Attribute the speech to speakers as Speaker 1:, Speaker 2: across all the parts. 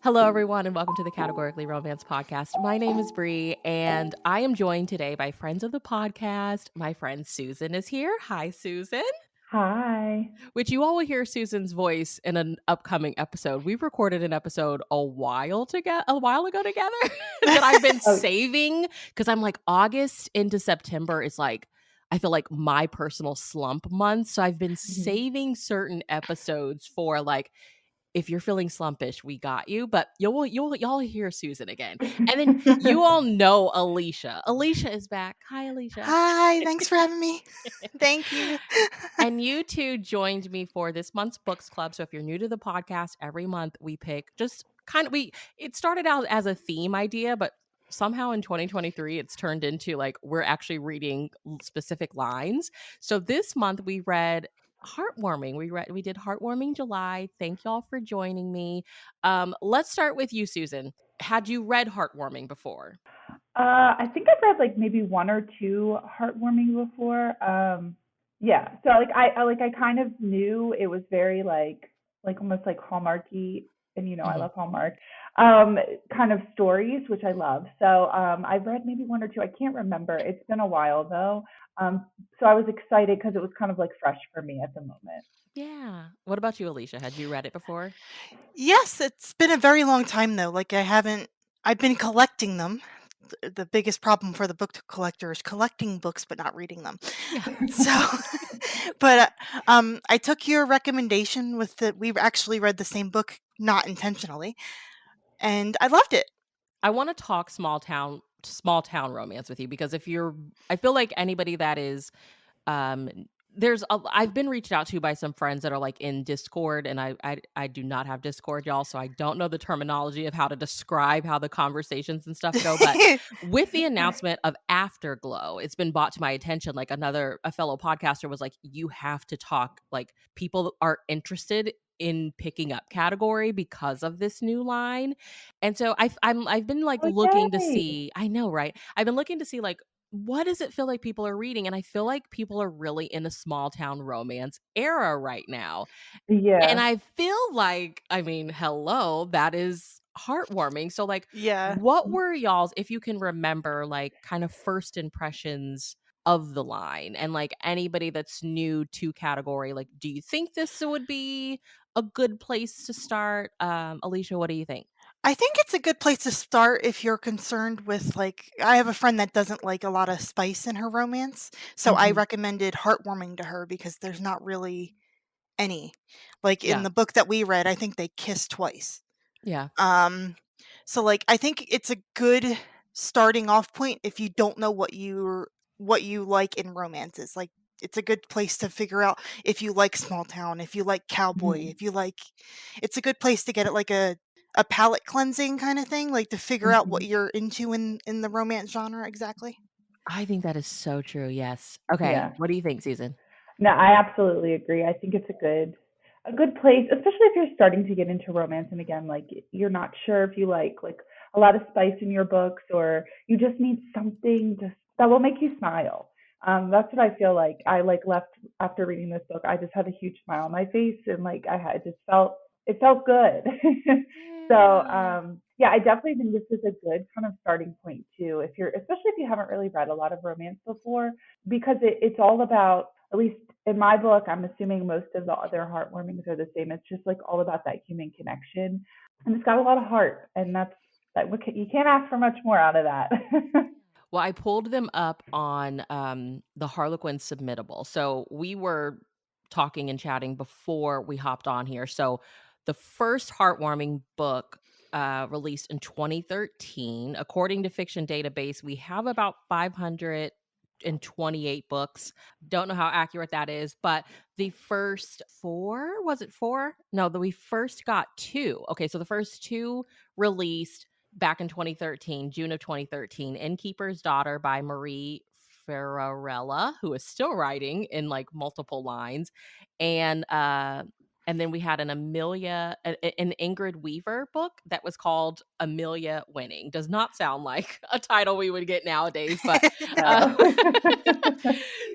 Speaker 1: Hello, everyone, and welcome to the Categorically Romance Podcast. My name is Bree, and I am joined today by friends of the podcast. My friend Susan is here. Hi, Susan.
Speaker 2: Hi.
Speaker 1: Which you all will hear Susan's voice in an upcoming episode. We recorded an episode a while ago together that I've been
Speaker 2: Oh,
Speaker 1: saving because I'm like August into September is like I feel like my personal slump month. So I've been
Speaker 2: mhm.
Speaker 1: saving certain episodes for like if you're feeling slumpish, we got you. But y'all hear Susan again, and then you all know Alicia. Alicia is back. Hi, Alicia.
Speaker 3: Hi, thanks for having me. Thank you.
Speaker 1: And you two joined me for this month's books club. So if you're new to the podcast, every month we pick just kind of it started out as a theme idea, but somehow in 2023 it's turned into like we're actually reading specific lines. So this month we read Heartwarming. We did Heartwarming July. Thank y'all for joining me. Let's start with you, Susan. Had you read Heartwarming before?
Speaker 2: I think I've read like maybe one or two heartwarming before. Yeah. So I kind of knew it was very like almost like Hallmarky, and I
Speaker 1: Mhm.
Speaker 2: love Hallmark. Kind of stories, which I love. So I've read maybe one or two. I can't remember. It's been a while though. So I was excited because it was kind of like fresh for me at the moment.
Speaker 1: Yeah. What about you, Alicia? Had you read it before?
Speaker 3: Yes, it's been a very long time though. I've been collecting them. The biggest problem for the book collector is collecting books but not reading them.
Speaker 1: Yeah.
Speaker 3: So, but I took your recommendation with that. We actually read the same book, not intentionally, and I loved it.
Speaker 1: I want to talk small town romance with you because I feel like anybody that is um I've been reached out to by some friends that are like in Discord, and I do not have Discord, y'all, so I don't know the terminology of how to describe how the conversations and stuff go. But with the announcement of Afterglow, it's been brought to my attention. Like a fellow podcaster was like, you have to talk, like people are interested in picking up category because of this new line. And so I've been like
Speaker 2: Oh
Speaker 1: looking to
Speaker 2: yay!
Speaker 1: see, I know, right? I've been looking to see like what does it feel like people are reading? And I feel like people are really in a small town romance era right now. And
Speaker 2: Yeah.
Speaker 1: I feel like, I mean, hello, that is heartwarming. So, like,
Speaker 3: Yeah.
Speaker 1: what were y'all's, if you can remember, like, kind of first impressions of the line? And, like, anybody that's new to category, like, do you think this would be a good place to start? Alicia, what do you think?
Speaker 3: I think it's a good place to start if you're concerned with I have a friend that doesn't like a lot of spice in her romance, so I
Speaker 2: Mhm.
Speaker 3: recommended Heartwarming to her because there's not really any. Like in
Speaker 1: Yeah.
Speaker 3: the book that we read, I think they kiss twice.
Speaker 1: Yeah.
Speaker 3: Um so I think it's a good starting off point if you don't know what you like in romances. Like it's a good place to figure out if you like small town, if you like Cowboy,
Speaker 2: Mhm.
Speaker 3: if you like it's a good place to get it like a palate cleansing kind of thing, like to figure out what
Speaker 2: Mhm.
Speaker 3: you're into in the romance genre exactly.
Speaker 1: I think that is so true. Yes. Okay.
Speaker 2: Yeah.
Speaker 1: What do you think, Susan?
Speaker 2: No, I absolutely agree. I think it's a good place, especially if you're starting to get into romance and again, like you're not sure if you like a lot of spice in your books or you just need something just that will make you smile. That's what I feel like. I like left after reading this book. I just had a huge smile on my face and like it felt good. So
Speaker 1: Yeah.
Speaker 2: yeah, I definitely think this is a good kind of starting point too. If you're especially if you haven't really read a lot of romance before, because it's all about, at least in my book, I'm assuming most of the other heartwarmings are the same. It's just like all about that human connection, and it's got a lot of heart, and you can't ask for much more out of that.
Speaker 1: Well, I pulled them up on the Harlequin submittable. So we were talking and chatting before we hopped on here. So the first heartwarming book released in 2013. According to Fiction Database, we have about 528 books. Don't know how accurate that is, but the first four, was it four? No, we first got two. Okay, so the first two released back in 2013, June of 2013, Innkeeper's Daughter by Marie Ferrarella, who is still writing in like multiple lines. And and then we had an an Ingrid Weaver book that was called Amelia Winning. Does not sound like a title we would get nowadays, but uh,
Speaker 2: No.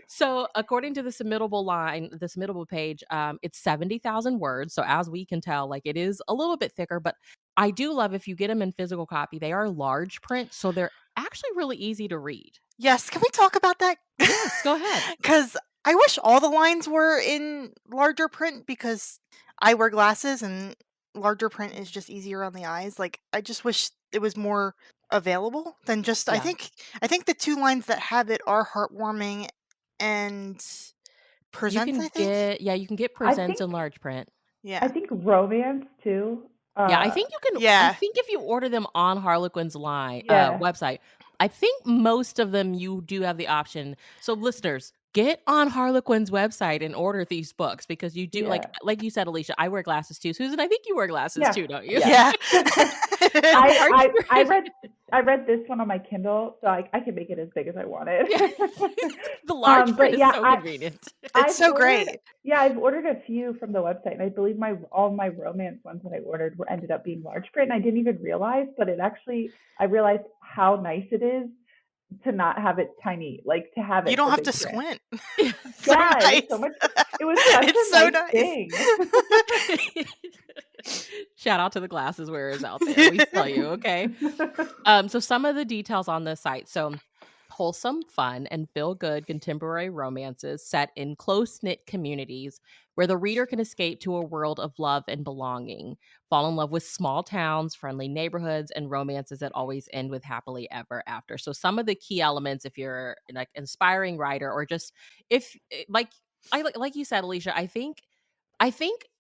Speaker 1: so according to the submittable page, it's 70,000 words. So as we can tell, like it is a little bit thicker, but I do love if you get them in physical copy, they are large print, so they're actually really easy to read.
Speaker 3: Yes, can we talk about that?
Speaker 1: Yes, go ahead.
Speaker 3: Because I wish all the lines were in larger print because I wear glasses and larger print is just easier on the eyes. Like, I just wish it was more available than just
Speaker 1: Yeah.
Speaker 3: I think the 2 lines that have it are Heartwarming and
Speaker 1: You
Speaker 3: Presents, I
Speaker 1: can
Speaker 3: think?
Speaker 1: get you can get
Speaker 2: I
Speaker 1: presents
Speaker 2: think
Speaker 1: in large print.
Speaker 2: I
Speaker 3: Yeah.
Speaker 2: think romance too.
Speaker 1: Yeah, I
Speaker 3: Yeah.
Speaker 1: think if you order them on Harlequin's
Speaker 2: Yeah,
Speaker 1: website, I think most of them you do have the option. So listeners, get on Harlequin's website and order these books because you do
Speaker 2: yeah,
Speaker 1: like you said, Alicia, I wear glasses too. Susan, I think you wear glasses
Speaker 2: yeah,
Speaker 1: too, don't you?
Speaker 2: yeah.
Speaker 3: Yeah.
Speaker 1: Are
Speaker 2: I
Speaker 1: you
Speaker 2: read I read this one on my Kindle, so I can make it as big as I wanted.
Speaker 1: Yeah. The large print
Speaker 2: But
Speaker 1: is
Speaker 2: yeah,
Speaker 1: so convenient.
Speaker 3: It's so great.
Speaker 2: I've ordered a few from the website, and I believe my all my romance ones that I ordered were ended up being large print, and I didn't even realize, but it actually I realized how nice it is to not have it tiny, like to have
Speaker 3: You
Speaker 2: it
Speaker 3: don't
Speaker 2: the
Speaker 3: have to
Speaker 2: big print.
Speaker 3: squint.
Speaker 1: So
Speaker 2: Yeah, it was so
Speaker 3: Nice.
Speaker 2: much. It was such
Speaker 3: It's
Speaker 2: a
Speaker 3: so
Speaker 2: nice
Speaker 3: nice.
Speaker 2: thing.
Speaker 1: Shout out to the glasses wearers out there. We tell you, okay? So some of the details on this site. So wholesome, fun, and feel good contemporary romances set in close knit communities where the reader can escape to a world of love and belonging, fall in love with small towns, friendly neighborhoods, and romances that always end with happily ever after. So some of the key elements, if you're like inspiring writer or just if like you said, Alicia, I think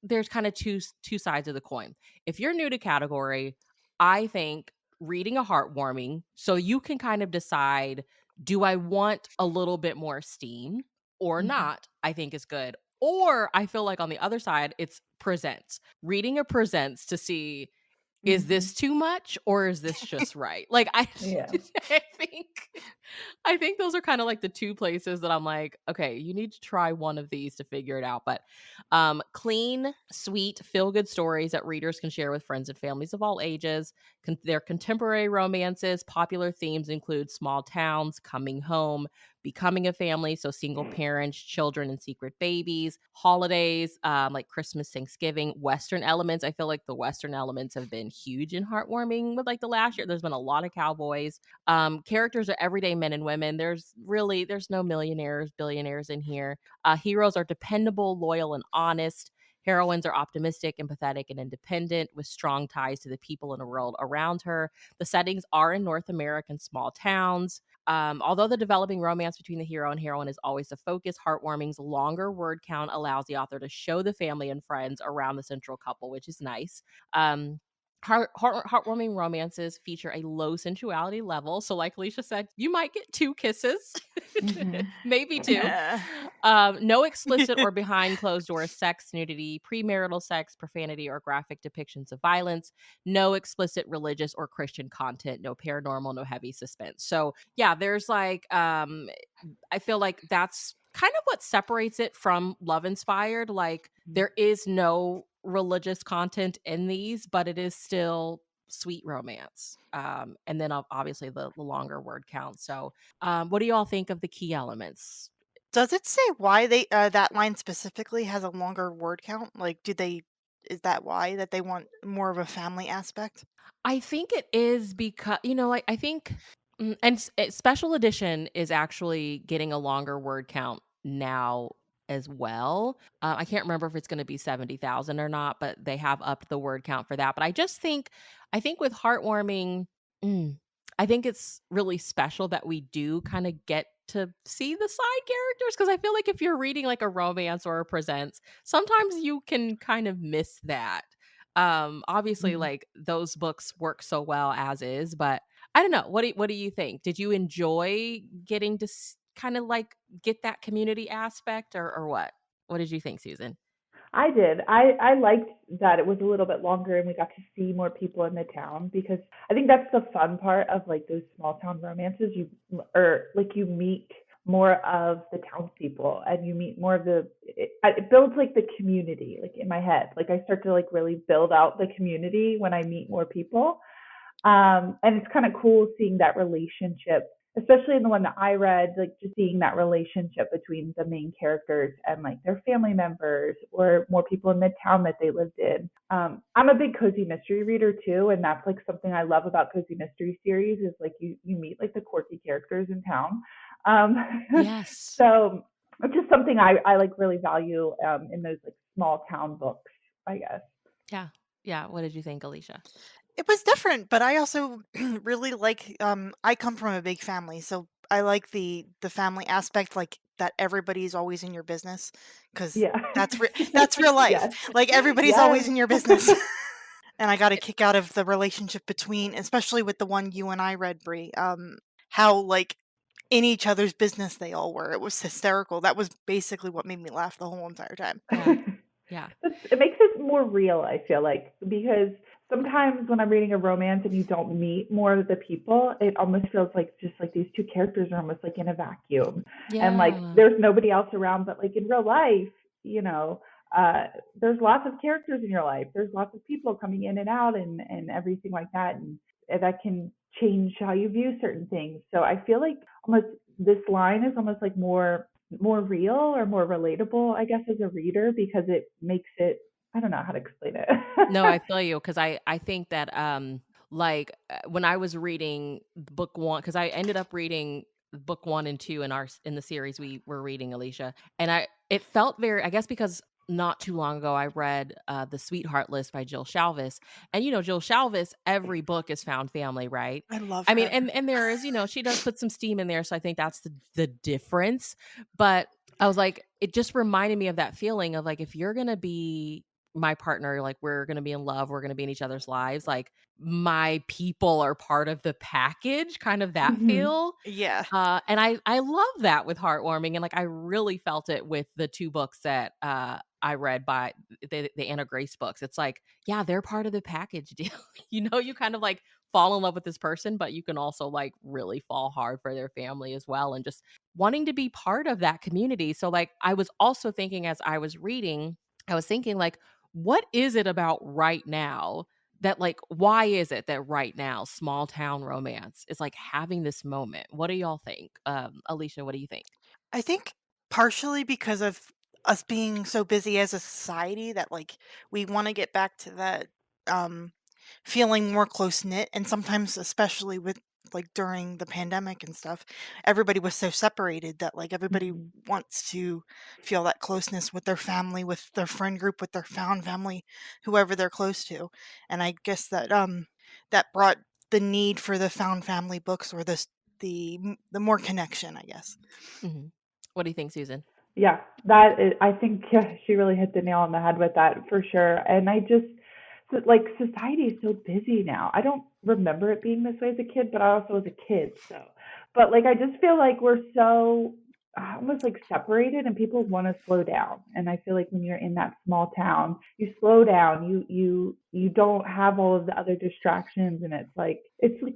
Speaker 1: there's kind of two sides of the coin. If you're new to category, I think reading a heartwarming so you can kind of decide, do I want a little bit more steam or
Speaker 2: Mhm,
Speaker 1: not, I think is good. Or I feel like on the other side, it's presents. Reading a presents to see, is
Speaker 2: mhm.
Speaker 1: this too much or is this just right? Like I
Speaker 2: Yeah.
Speaker 1: I think I think those are kind of like the two places that I'm like, okay, you need to try one of these to figure it out. But clean, sweet, feel good stories that readers can share with friends and families of all ages. Their contemporary romances, popular themes include small towns, coming home, becoming a family, so single parents, children, and secret babies, holidays like Christmas, Thanksgiving, Western elements. I feel like the Western elements have been huge in heartwarming with like the last year. There's been a lot of cowboys. Characters are everyday men and women. There's no millionaires, billionaires in here. Heroes are dependable, loyal, and honest. Heroines are optimistic, empathetic, and independent with strong ties to the people in the world around her. The settings are in North American small towns. Although the developing romance between the hero and heroine is always the focus, Heartwarming's longer word count allows the author to show the family and friends around the central couple, which is nice. Um, Heartwarming romances feature a low sensuality level. So, like Alicia said, you might get 2 kisses,
Speaker 2: Mhm.
Speaker 1: maybe 2.
Speaker 3: Yeah.
Speaker 1: No explicit or behind closed doors sex, nudity, premarital sex, profanity, or graphic depictions of violence. No explicit religious or Christian content. No paranormal. No heavy suspense. So, yeah, there's like I feel like that's kind of what separates it from love inspired. Like there is no religious content in these, but it is still sweet romance. And then obviously the longer word count. So, what do you all think of the key elements?
Speaker 3: Does it say why they that line specifically has a longer word count? Like, is that why that they want more of a family aspect?
Speaker 1: I think it is because like I think, special edition is actually getting a longer word count now as well. I can't remember if it's going to be 70,000 or not, but they have upped the word count for that. But I think with heartwarming, mm, I think it's really special that we do kind of get to see the side characters because I feel like if you're reading like a romance or a presents, sometimes you can kind of miss that. Obviously
Speaker 2: Mhm.
Speaker 1: like those books work so well as is, but I don't know. What do you think? Did you enjoy getting to kind of like get that community aspect or what? What did you think, Susan?
Speaker 2: I did. I liked that it was a little bit longer and we got to see more people in the town because I think that's the fun part of like those small town romances. You meet more of the townspeople and you meet more of it builds like the community like in my head. Like I start to like really build out the community when I meet more people. And it's kind of cool seeing that relationship especially in the one that I read, like just seeing that relationship between the main characters and like their family members or more people in the town that they lived in. I'm a big cozy mystery reader too, and that's like something I love about cozy mystery series is like you meet like the quirky characters in town. Um,
Speaker 1: Yes.
Speaker 2: so it's just something I like really value in those like small town books, I guess.
Speaker 1: Yeah. Yeah. What did you think, Alicia?
Speaker 3: It was different, but I also really like, I come from a big family, so I like the family aspect, like, that everybody's always in your business, because
Speaker 2: Yeah.
Speaker 3: that's real life.
Speaker 2: Yes.
Speaker 3: Like, everybody's
Speaker 2: Yes.
Speaker 3: always in your business. And I got a kick out of the relationship between, especially with the one you and I read, Brie, how, like, in each other's business they all were. It was hysterical. That was basically what made me laugh the whole entire time.
Speaker 1: Yeah. Yeah.
Speaker 2: It makes it more real, I feel like, because sometimes when I'm reading a romance and you don't meet more of the people, it almost feels like just like these two characters are almost like in a vacuum. And like
Speaker 1: Yeah.
Speaker 2: there's nobody else around, but like in real life, you know, uh, there's lots of characters in your life. There's lots of people coming in and out and everything like that. And that can change how you view certain things. So I feel like almost this line is almost like more real or more relatable, I guess, as a reader because it makes it, I don't know how to explain it.
Speaker 1: No, I feel you because I think that, when I was reading book 1, because I ended up reading book 1 and 2 in the series we were reading, Alicia, and it felt very, I guess because not too long ago I read, The Sweetheart List by Jill Shalvis, and, Jill Shalvis, every book is found family, right?
Speaker 3: I love
Speaker 1: I mean,
Speaker 3: her.
Speaker 1: and there is, she does put some steam in there, so I think that's the difference, but I was like, it just reminded me of that feeling of, like, if you're gonna be my partner, like, we're gonna be in love, we're gonna be in each other's lives, like, my people are part of the package, kind of that
Speaker 2: Hmm.
Speaker 1: feel.
Speaker 3: Yeah.
Speaker 1: And I love that with Heartwarming, and, like, I really felt it with the 2 books that, I read by the Anna Grace books. It's like, yeah, they're part of the package deal. You kind of, like, fall in love with this person, but you can also, like, really fall hard for their family as well, and just wanting to be part of that community. So, like, I was also thinking as I was reading, I was thinking, like, what is it about right now that, like, why is it that right now small town romance is, like, having this moment? What do y'all think? Alicia, what do you think?
Speaker 3: I think partially because of us being so busy as a society that, like, we wanna get back to that, um, feeling more close-knit, and sometimes, especially with, like, during the pandemic and stuff, everybody was so separated that, like, everybody
Speaker 2: Hmm.
Speaker 3: wants to feel that closeness with their family, with their friend group, with their found family, whoever they're close to, and I guess that, that brought the need for the found family books or the more connection, I guess.
Speaker 1: Mhm. What do you think, Susan?
Speaker 2: Yeah, that is, I think yeah, she really hit the nail on the head with that for sure. And I just like society is so busy now. I don't remember it being this way as a kid, but I also was a kid, so. But like I just feel like we're so almost like separated, and people want to slow down. And I feel like when you're in that small town, you slow down. You don't have all of the other distractions, and it's like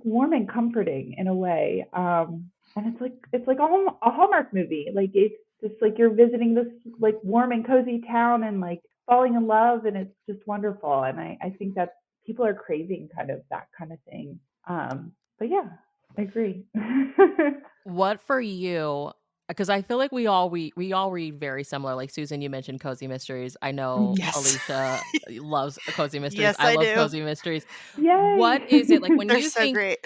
Speaker 2: warm and comforting in a way. And it's like a Hallmark movie. Like it's just like you're visiting this like warm and cozy town and like falling in love, and it's just wonderful. And I think that people are craving kind of that kind of thing. But yeah, I agree.
Speaker 1: What for you, because I feel like we all read very similar. Like Susan, you mentioned cozy mysteries. I know
Speaker 2: Mhm.
Speaker 3: Yes.
Speaker 1: Alicia loves cozy mysteries.
Speaker 3: Yes,
Speaker 1: I
Speaker 3: I
Speaker 1: love
Speaker 3: do.
Speaker 1: cozy mysteries. What
Speaker 2: Yay.
Speaker 1: is it like when
Speaker 3: They're
Speaker 1: you
Speaker 3: so
Speaker 1: think
Speaker 3: great.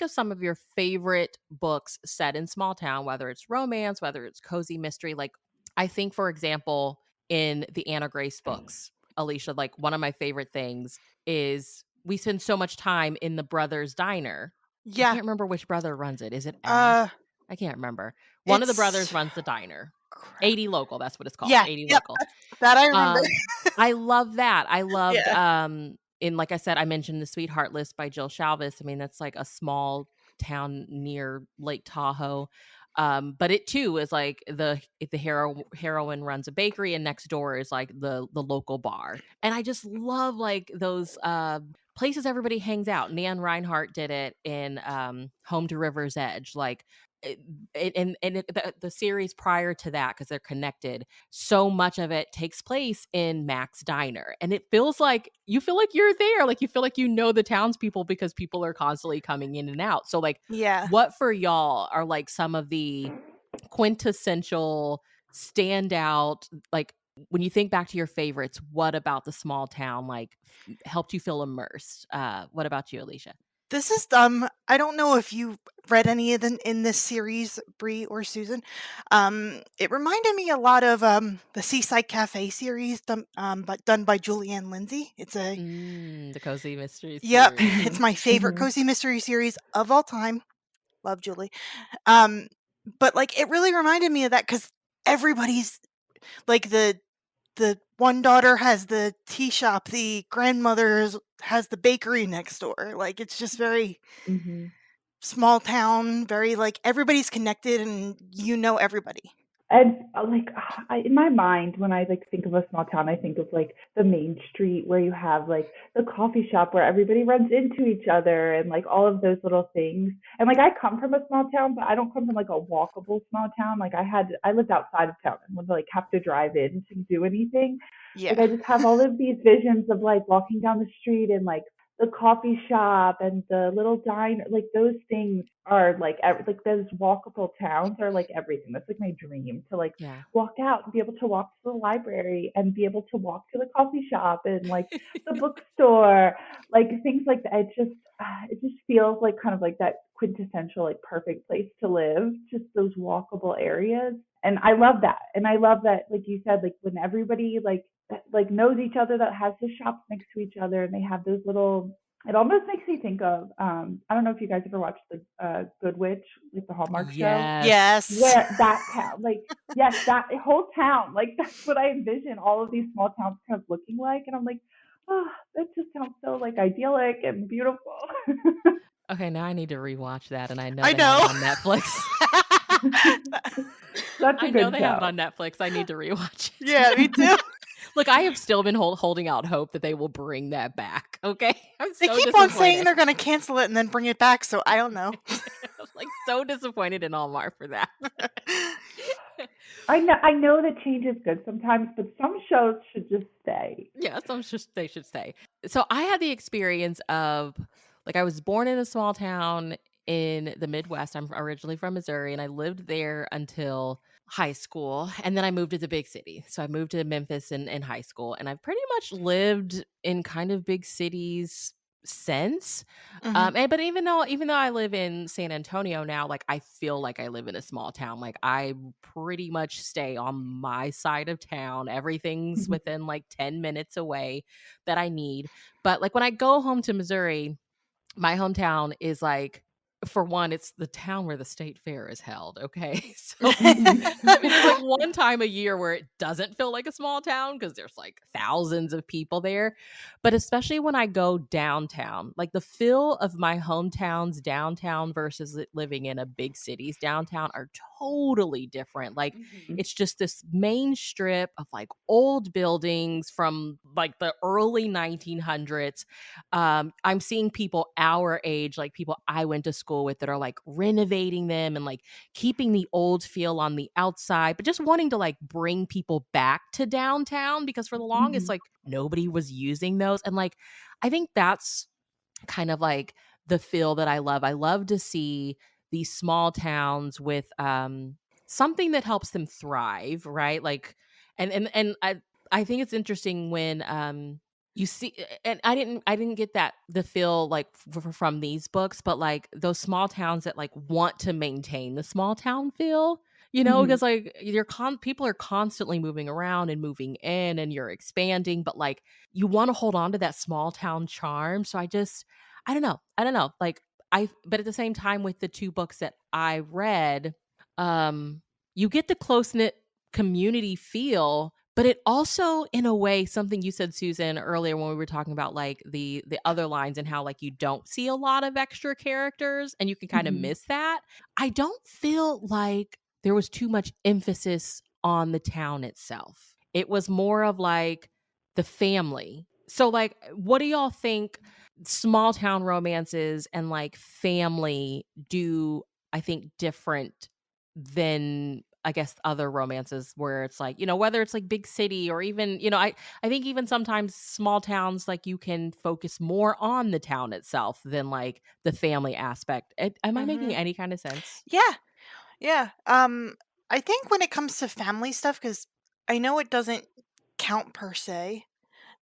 Speaker 1: of some of your favorite books set in small town, whether it's romance, whether it's cozy mystery, like I think, for example, in the Anna Grace books, Alicia, like one of my favorite things is we spend so much time in the brothers' diner. I
Speaker 3: Yeah,
Speaker 1: can't remember which brother runs it. Is it Ash?
Speaker 3: uh,
Speaker 1: I can't remember. One of the brothers
Speaker 3: it's
Speaker 1: runs the diner.
Speaker 3: crap.
Speaker 1: 80 Local, that's what it's called.
Speaker 3: Yeah,
Speaker 1: 80
Speaker 3: yep,
Speaker 1: Local.
Speaker 3: that I remember.
Speaker 1: Um, I love that. I loved,
Speaker 3: Yeah.
Speaker 1: and like I said, I mentioned The Sweetheart List by Jill Shalvis. I mean, that's like a small town near Lake Tahoe. But it too is like the heroine runs a bakery, and next door is like the local bar. And I just love like those places everybody hangs out. Nan Reinhardt did it in Home to River's Edge. Like it, the series prior to that, because they're connected, so much of it takes place in Mac's diner, and it feels like you feel like you're there, like you feel like you know the townspeople because people are constantly coming in and out. So like,
Speaker 3: Yeah.
Speaker 1: what for y'all are like some of the quintessential standout, like when you think back to your favorites, what about the small town like helped you feel immersed? What about you, Alicia?
Speaker 3: This is I don't know if you read any of them in this series, Bree or Susan. It reminded me a lot of the Seaside Cafe series but done by Julianne Lindsay. It's a
Speaker 1: The Cozy Mystery
Speaker 3: Yep,
Speaker 1: Series.
Speaker 3: it's
Speaker 2: Mhm.
Speaker 3: my favorite
Speaker 2: Mhm.
Speaker 3: cozy mystery series of all time. Love Julie. Um, but like it really reminded me of that because everybody's like the one daughter has the tea shop, the has the bakery next door. Like it's just very
Speaker 2: Mhm.
Speaker 3: small town, very like everybody's connected and you know everybody.
Speaker 2: And like in my mind, when I like think of a small town, I think of like the main street where you have like the coffee shop where everybody runs into each other and like all of those little things. And like I come from a small town, but I don't come from like a walkable small town. Like I lived outside of town and would like have to drive in to do anything. Like
Speaker 3: Yeah.
Speaker 2: I just have all of these visions of like walking down the street and like the coffee shop and the little diner, like those things are like like those walkable towns are like everything. That's like my dream to like
Speaker 1: Yeah.
Speaker 2: walk out and be able to walk to the library and be able to walk to the coffee shop and like the bookstore, like things like that. It just feels like kind of like that quintessential like perfect place to live, just those walkable areas. And I love that. And I love that, like you said, like when everybody like knows each other, that has the shops next to each other and they have those little, it almost makes me think of I don't know if you guys ever watched the Good Witch, like the Hallmark show,
Speaker 1: Yes.
Speaker 3: Yes.
Speaker 2: where that town, like yes, that whole town, like that's what I envision all of these small towns kind of looking like. And I'm like, oh, that just sounds so like idyllic and beautiful.
Speaker 1: Okay, now I need to rewatch that, and I know
Speaker 3: I
Speaker 1: they have it
Speaker 3: know.
Speaker 1: on Netflix.
Speaker 2: Such a
Speaker 1: I know
Speaker 2: good
Speaker 1: they have it
Speaker 2: show.
Speaker 1: on Netflix. I need to rewatch
Speaker 3: Yeah, me
Speaker 1: it.
Speaker 3: too.
Speaker 1: Look, I have still been holding out hope that they will bring that back. Okay, I'm
Speaker 3: They
Speaker 1: so
Speaker 3: keep on saying
Speaker 1: disappointed.
Speaker 3: they're going to cancel it and then bring it back, so I don't know.
Speaker 1: I'm like so disappointed in Allmar for that.
Speaker 2: I know that change is good sometimes, but some shows should just stay.
Speaker 1: Yeah, some they should say. So I had the experience of like I was born in a small town in the Midwest. I'm originally from Missouri and I lived there until high school. And then I moved to the big city. So I moved to Memphis in high school. And I've pretty much lived in kind of big cities since.
Speaker 3: Mhm.
Speaker 1: And but even though I live in San Antonio now, like I feel like I live in a small town. Like I pretty much stay on my side of town. Everything's
Speaker 2: Mhm.
Speaker 1: within like 10 minutes away that I need. But like when I go home to Missouri, my hometown is like, for one, it's the town where the state fair is held, okay? So,
Speaker 2: Mhm.
Speaker 1: I mean, there's like one time a year where it doesn't feel like a small town because there's like thousands of people there. But especially when I go downtown, like the feel of my hometown's downtown versus living in a big city's downtown are totally different. Like
Speaker 2: Mhm.
Speaker 1: it's just this main strip of like old buildings from like the early 1900s. I'm seeing people our age, like people I went to school with, that are like renovating them and like keeping the old feel on the outside, but just wanting to like bring people back to downtown because for the longest,
Speaker 2: Mhm.
Speaker 1: like nobody was using those. And like, I think that's kind of like the feel that I love. I love to see these small towns with something that helps them thrive, right? Like and I think it's interesting when you see and I didn't get that the feel like from these books, but like those small towns that like want to maintain the small town feel,
Speaker 2: Mhm.
Speaker 1: because like people are constantly moving around and moving in and you're expanding, but like you want to hold on to that small town charm. So I don't know. I don't know. Like but at the same time with the two books that I read, um, you get the close-knit community feel, but it also in a way something you said, Susan, earlier when we were talking about like the other lines and how like you don't see a lot of extra characters and you can kind of
Speaker 2: Mhm.
Speaker 1: miss that. I don't feel like there was too much emphasis on the town itself. It was more of like the family. So like what do y'all think small town romances and like family do I think, different than, I guess, other romances where it's like, whether it's like big city or even, I think even sometimes small towns, like you can focus more on the town itself than like the family aspect. Am I making
Speaker 3: Mhm.
Speaker 1: any kind of sense?
Speaker 3: Yeah, yeah. I think when it comes to family stuff, because I know it doesn't count per se,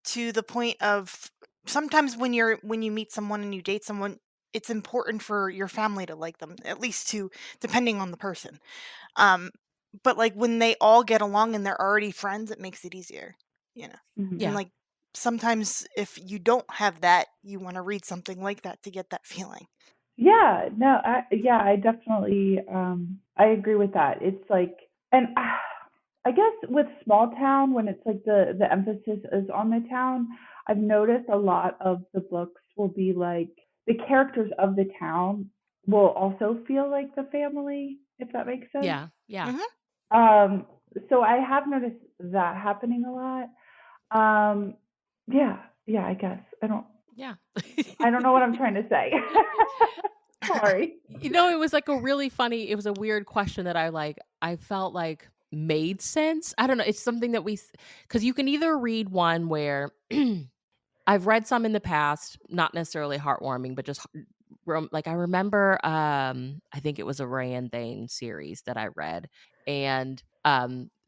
Speaker 3: to the point of sometimes when you meet someone and you date someone, it's important for your family to like them, at least to depending on the person. Um, but like when they all get along and they're already friends, it makes it easier, you know.
Speaker 2: Mhm.
Speaker 3: And
Speaker 1: Yeah.
Speaker 3: like sometimes if you don't have that, you want to read something like that to get that feeling.
Speaker 2: Yeah, no, yeah, I definitely I agree with that. It's like, and I guess with small town when it's like the emphasis is on the town, I've noticed a lot of the books will be like the characters of the town will also feel like the family, if that makes sense.
Speaker 1: Yeah. Yeah.
Speaker 3: Mhm.
Speaker 2: Um, so I have noticed that happening a lot. Um, yeah, yeah, I guess.
Speaker 1: Yeah.
Speaker 2: I don't know what I'm trying to say. Sorry.
Speaker 1: It was like a really funny, it was a weird question that I felt like made sense. I don't know. It's something that because you can either read one where I've read some in the past, not necessarily heartwarming, but just like I remember, I think it was a Rayan Thane series that I read, and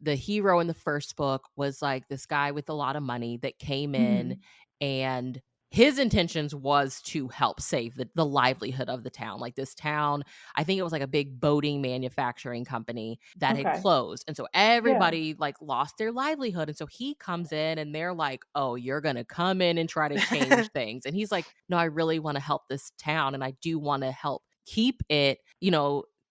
Speaker 1: the hero in the first book was like this guy with a lot of money that came in,
Speaker 2: Mhm.
Speaker 1: and his intentions was to help save the livelihood of the town. Like this town, I think it was like a big boating manufacturing company that had
Speaker 2: Okay.
Speaker 1: closed. And so
Speaker 2: Yeah.
Speaker 1: everybody like lost their livelihood. And so he comes in and they're like, "Oh, you're going to come in and try to change things." And he's like, "No, I really want to help this town and I do want to help keep it,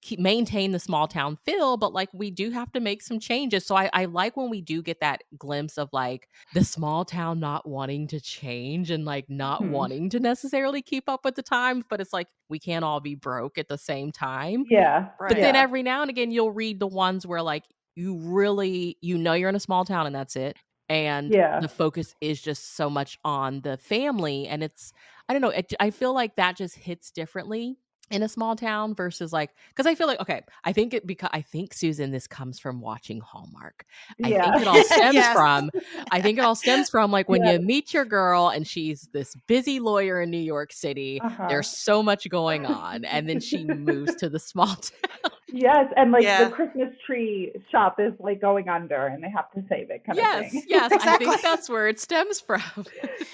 Speaker 1: keep maintain the small town feel, but like we do have to make some changes." So I like when we do get that glimpse of like the small town not wanting to change and like not
Speaker 2: Mhm.
Speaker 1: wanting to necessarily keep up with the times, but it's like we can't all be broke at the same time.
Speaker 2: Yeah.
Speaker 1: But
Speaker 3: Right.
Speaker 1: then
Speaker 2: Yeah.
Speaker 1: every now and again, you'll read the ones where, like, you really you're in a small town and that's it, and the
Speaker 2: Yeah.
Speaker 1: focus is just so much on the family, and it's I don't know, I feel like that just hits differently in a small town versus, like, because I feel like okay, I think, Susan, this comes from watching Hallmark. I
Speaker 2: Yeah.
Speaker 1: think it all stems
Speaker 3: Yes.
Speaker 1: from like, when
Speaker 2: Yeah.
Speaker 1: you meet your girl and she's this busy lawyer in New York City,
Speaker 2: Uh-huh.
Speaker 1: there's so much going on, and then she moves to the small town.
Speaker 2: Yes, and like the
Speaker 3: Yeah.
Speaker 2: Christmas tree shop is like going under and they have to save it kind of
Speaker 1: Yes,
Speaker 2: thing.
Speaker 1: yes, I
Speaker 3: Exactly.
Speaker 1: think that's where it stems from.
Speaker 3: I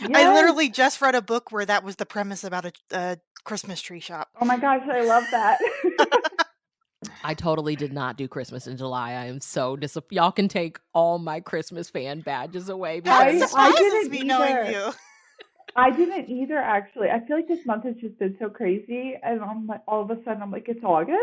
Speaker 2: Yes.
Speaker 3: literally just read a book where that was the premise about a Christmas tree shop.
Speaker 2: Oh my gosh, I love that.
Speaker 1: I totally did not do Christmas in July. I am so y'all can take all my Christmas fan badges away
Speaker 3: That
Speaker 1: because
Speaker 2: I
Speaker 3: surprises
Speaker 2: didn't
Speaker 3: me knowing
Speaker 2: either.
Speaker 3: you.
Speaker 2: I didn't either actually. I feel like this month has just been so crazy and I'm like all of a sudden I'm like it's August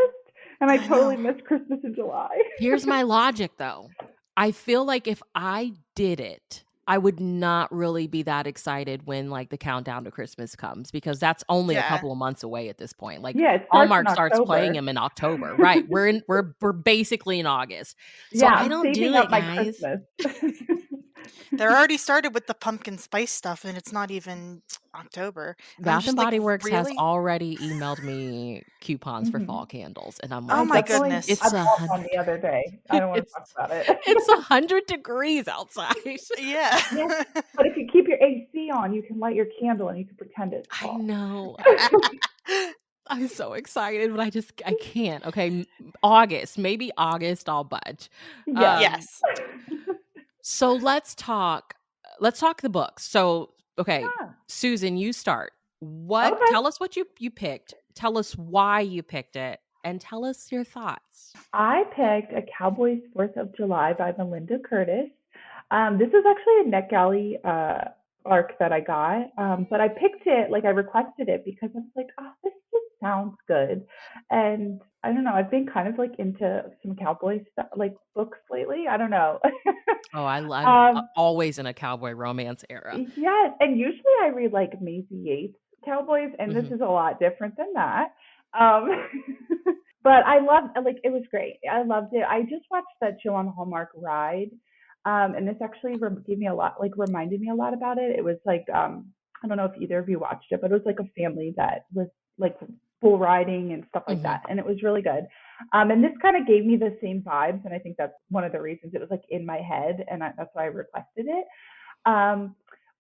Speaker 2: and I
Speaker 3: I
Speaker 2: totally
Speaker 3: know.
Speaker 2: missed Christmas in July.
Speaker 1: here's my logic though. I feel like if I did it, I would not really be that excited when like the countdown to Christmas comes because that's only a
Speaker 3: Yeah.
Speaker 1: couple of months away at this point. Like
Speaker 2: Yeah, it starts in
Speaker 1: Hallmark starts playing
Speaker 2: October.
Speaker 1: them in October. Right. We're basically in August. So
Speaker 2: Yeah,
Speaker 1: I
Speaker 2: I'm
Speaker 1: don't do
Speaker 2: saving
Speaker 1: it,
Speaker 2: up my
Speaker 1: guys.
Speaker 2: Christmas.
Speaker 3: They're already started with the pumpkin spice stuff and it's not even October. And I'm
Speaker 1: Bath& and
Speaker 3: just like,
Speaker 1: Body Works has
Speaker 3: really?
Speaker 1: already emailed me coupons for fall
Speaker 2: Mhm.
Speaker 1: candles, and I'm
Speaker 3: Oh
Speaker 2: I
Speaker 1: like,
Speaker 3: my
Speaker 2: definitely
Speaker 3: goodness.
Speaker 2: I
Speaker 1: it's a
Speaker 2: bought
Speaker 1: hun
Speaker 2: one the other day. I don't wanna
Speaker 1: it's
Speaker 2: talk about it.
Speaker 1: it's 100 degrees outside.
Speaker 3: Yeah.
Speaker 2: Yes, but if you keep your AC on, you can light your candle and you can pretend it's
Speaker 1: I
Speaker 2: fall.
Speaker 1: know. I'm so excited, but I can't. Okay, August, maybe August, I'll budge.
Speaker 2: Yes.
Speaker 1: Um,
Speaker 3: Yes.
Speaker 1: so let's talk the books. So, okay,
Speaker 2: Yeah.
Speaker 1: Susan, you start.
Speaker 2: Okay.
Speaker 1: Tell us what you picked. Tell us why you picked it, and tell us your thoughts.
Speaker 2: I picked A Cowboy's 4th of July by Melinda Curtis. This is actually a NetGalley arc that I got, but I picked it, like I requested it because I was like, oh, this just sounds good. And I don't know, I've been kind of like into some cowboy stuff, like books lately. I don't know.
Speaker 1: Oh, I'm
Speaker 2: um,
Speaker 1: always in a cowboy romance era.
Speaker 2: yes, and usually I read like Maisie Yates Cowboys, and this
Speaker 1: Mhm.
Speaker 2: is a lot different than that. Um, but I loved, like, it was great. I loved it. I just watched that show on Hallmark Ride, and this actually gave me a lot, like, reminded me a lot about it. It was like, I don't know if either of you watched it, but it was like a family that was like bull riding and stuff like
Speaker 1: Mhm.
Speaker 2: that. And it was really good. And this kind of gave me the same vibes. And I think that's one of the reasons it was like in my head. And that's why I requested it. Um,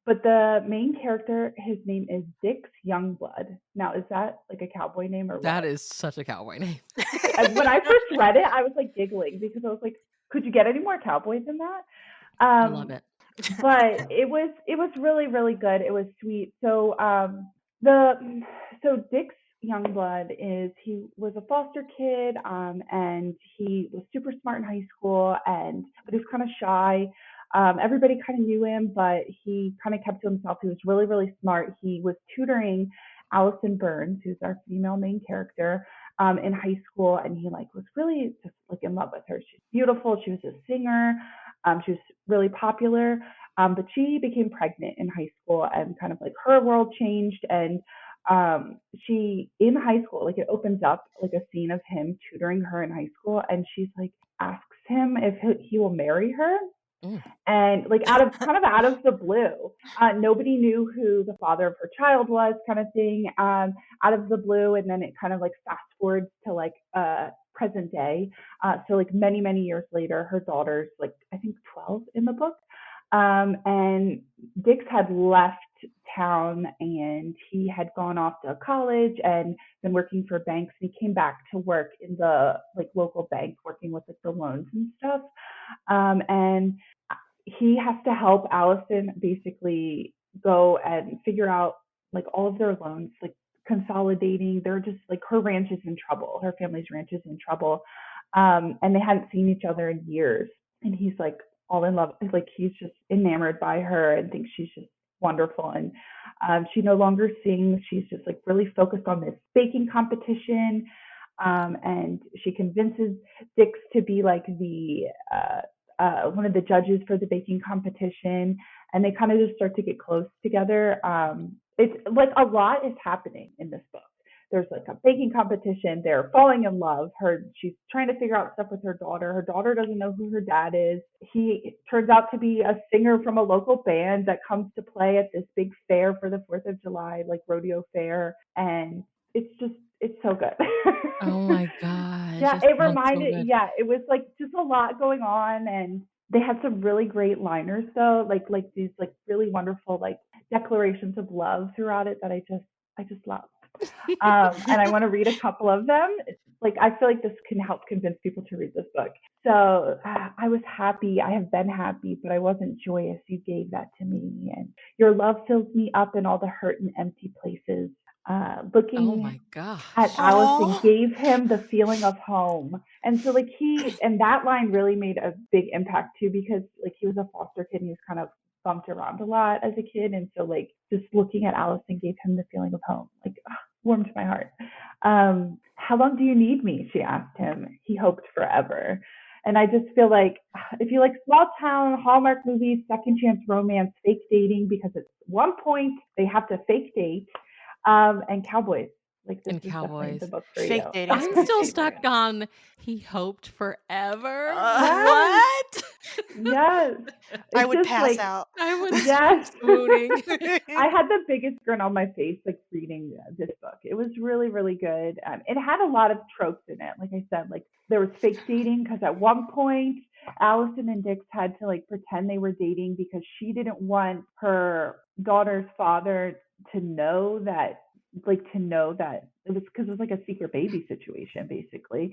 Speaker 2: but the main character, his name is Dix Youngblood. Now, is that like a cowboy name or
Speaker 1: That
Speaker 2: what?
Speaker 1: is such a cowboy name.
Speaker 2: When I first read it, I was like giggling because I was like, could you get any more cowboys than that?
Speaker 1: I love it.
Speaker 2: But it was really really good. It was sweet. The so Dick's Youngblood is he was a foster kid, and he was super smart in high school, and but he was kind of shy. Everybody kind of knew him, but he kind of kept to himself. He was really really smart. He was tutoring Allison Burns, who's our female main character, in high school, and he like was really just like in love with her. She's beautiful. She was a singer. She was really popular, but she became pregnant in high school, and kind of like her world changed. And she in high school, like it opens up like a scene of him tutoring her in high school, and she's like asks him if he will marry her,
Speaker 1: Mm.
Speaker 2: and like out of the blue, nobody knew who the father of her child was, kind of thing, out of the blue. And then it kind of like fast forwards to like present day, so like many years later, her daughter's like I think 12 in the book, and Dix had left town, and he had gone off to college and been working for banks, and he came back to work in the like local bank working with like the loans and stuff, and he has to help Allison basically go and figure out like all of their loans, like consolidating. They're just like her ranch is in trouble. Her family's ranch is in trouble. And they hadn't seen each other in years. And he's like all in love. Like he's just enamored by her and thinks she's just wonderful. And she no longer sings. She's just like really focused on this baking competition. And she convinces Dix to be like the one of the judges for the baking competition, and they kind of just start to get close together. It's like a lot is happening in this book. There's like a baking competition. They're falling in love. She's trying to figure out stuff with her daughter. Her daughter doesn't know who her dad is. He turns out to be a singer from a local band that comes to play at this big fair for the 4th of July, like rodeo fair. And it's so good.
Speaker 1: Oh my gosh,
Speaker 2: Yeah,
Speaker 1: it
Speaker 2: it
Speaker 1: sounds so
Speaker 2: reminded,
Speaker 1: good.
Speaker 2: yeah, it was like just a lot going on, and they had some really great liners though, like these like really wonderful like declarations of love throughout it that I just love. And I want to read a couple of them. Like I feel like this can help convince people to read this book. So I was happy. I have been happy, but I wasn't joyous. You gave that to me, and your love fills me up in all the hurt and empty places.
Speaker 1: Oh
Speaker 2: Looking
Speaker 1: my
Speaker 2: at
Speaker 1: gosh.
Speaker 2: Allison
Speaker 3: Aw.
Speaker 2: gave him the feeling of home. And so like and that line really made a big impact too, because like he was a foster kid and he was kind of bumped around a lot as a kid. And so like just looking at Allison gave him the feeling of home, like warmed my heart. How long do you need me? She asked him. He hoped forever. And I just feel like if you like small town Hallmark movies, second chance romance, fake dating, because at one point they have to fake date, and cowboys. Like this
Speaker 1: And
Speaker 2: is definitely the
Speaker 1: cowboys.
Speaker 2: book for you.
Speaker 3: Fake dating's
Speaker 1: I'm
Speaker 3: my
Speaker 1: still
Speaker 3: favorite.
Speaker 1: stuck on he hoped forever.
Speaker 2: Yes,
Speaker 1: What?
Speaker 2: yes.
Speaker 3: I
Speaker 2: It's
Speaker 3: would
Speaker 2: just
Speaker 3: pass
Speaker 2: like
Speaker 3: out.
Speaker 1: I would be
Speaker 2: yes.
Speaker 1: swooning.
Speaker 2: I had the biggest grin on my face like reading this book. It was really really good. It had a lot of tropes in it. Like I said, like there was fake dating because at one point Allison and Dix had to like pretend they were dating because she didn't want her daughter's father to know that it was because it was like a secret baby situation basically.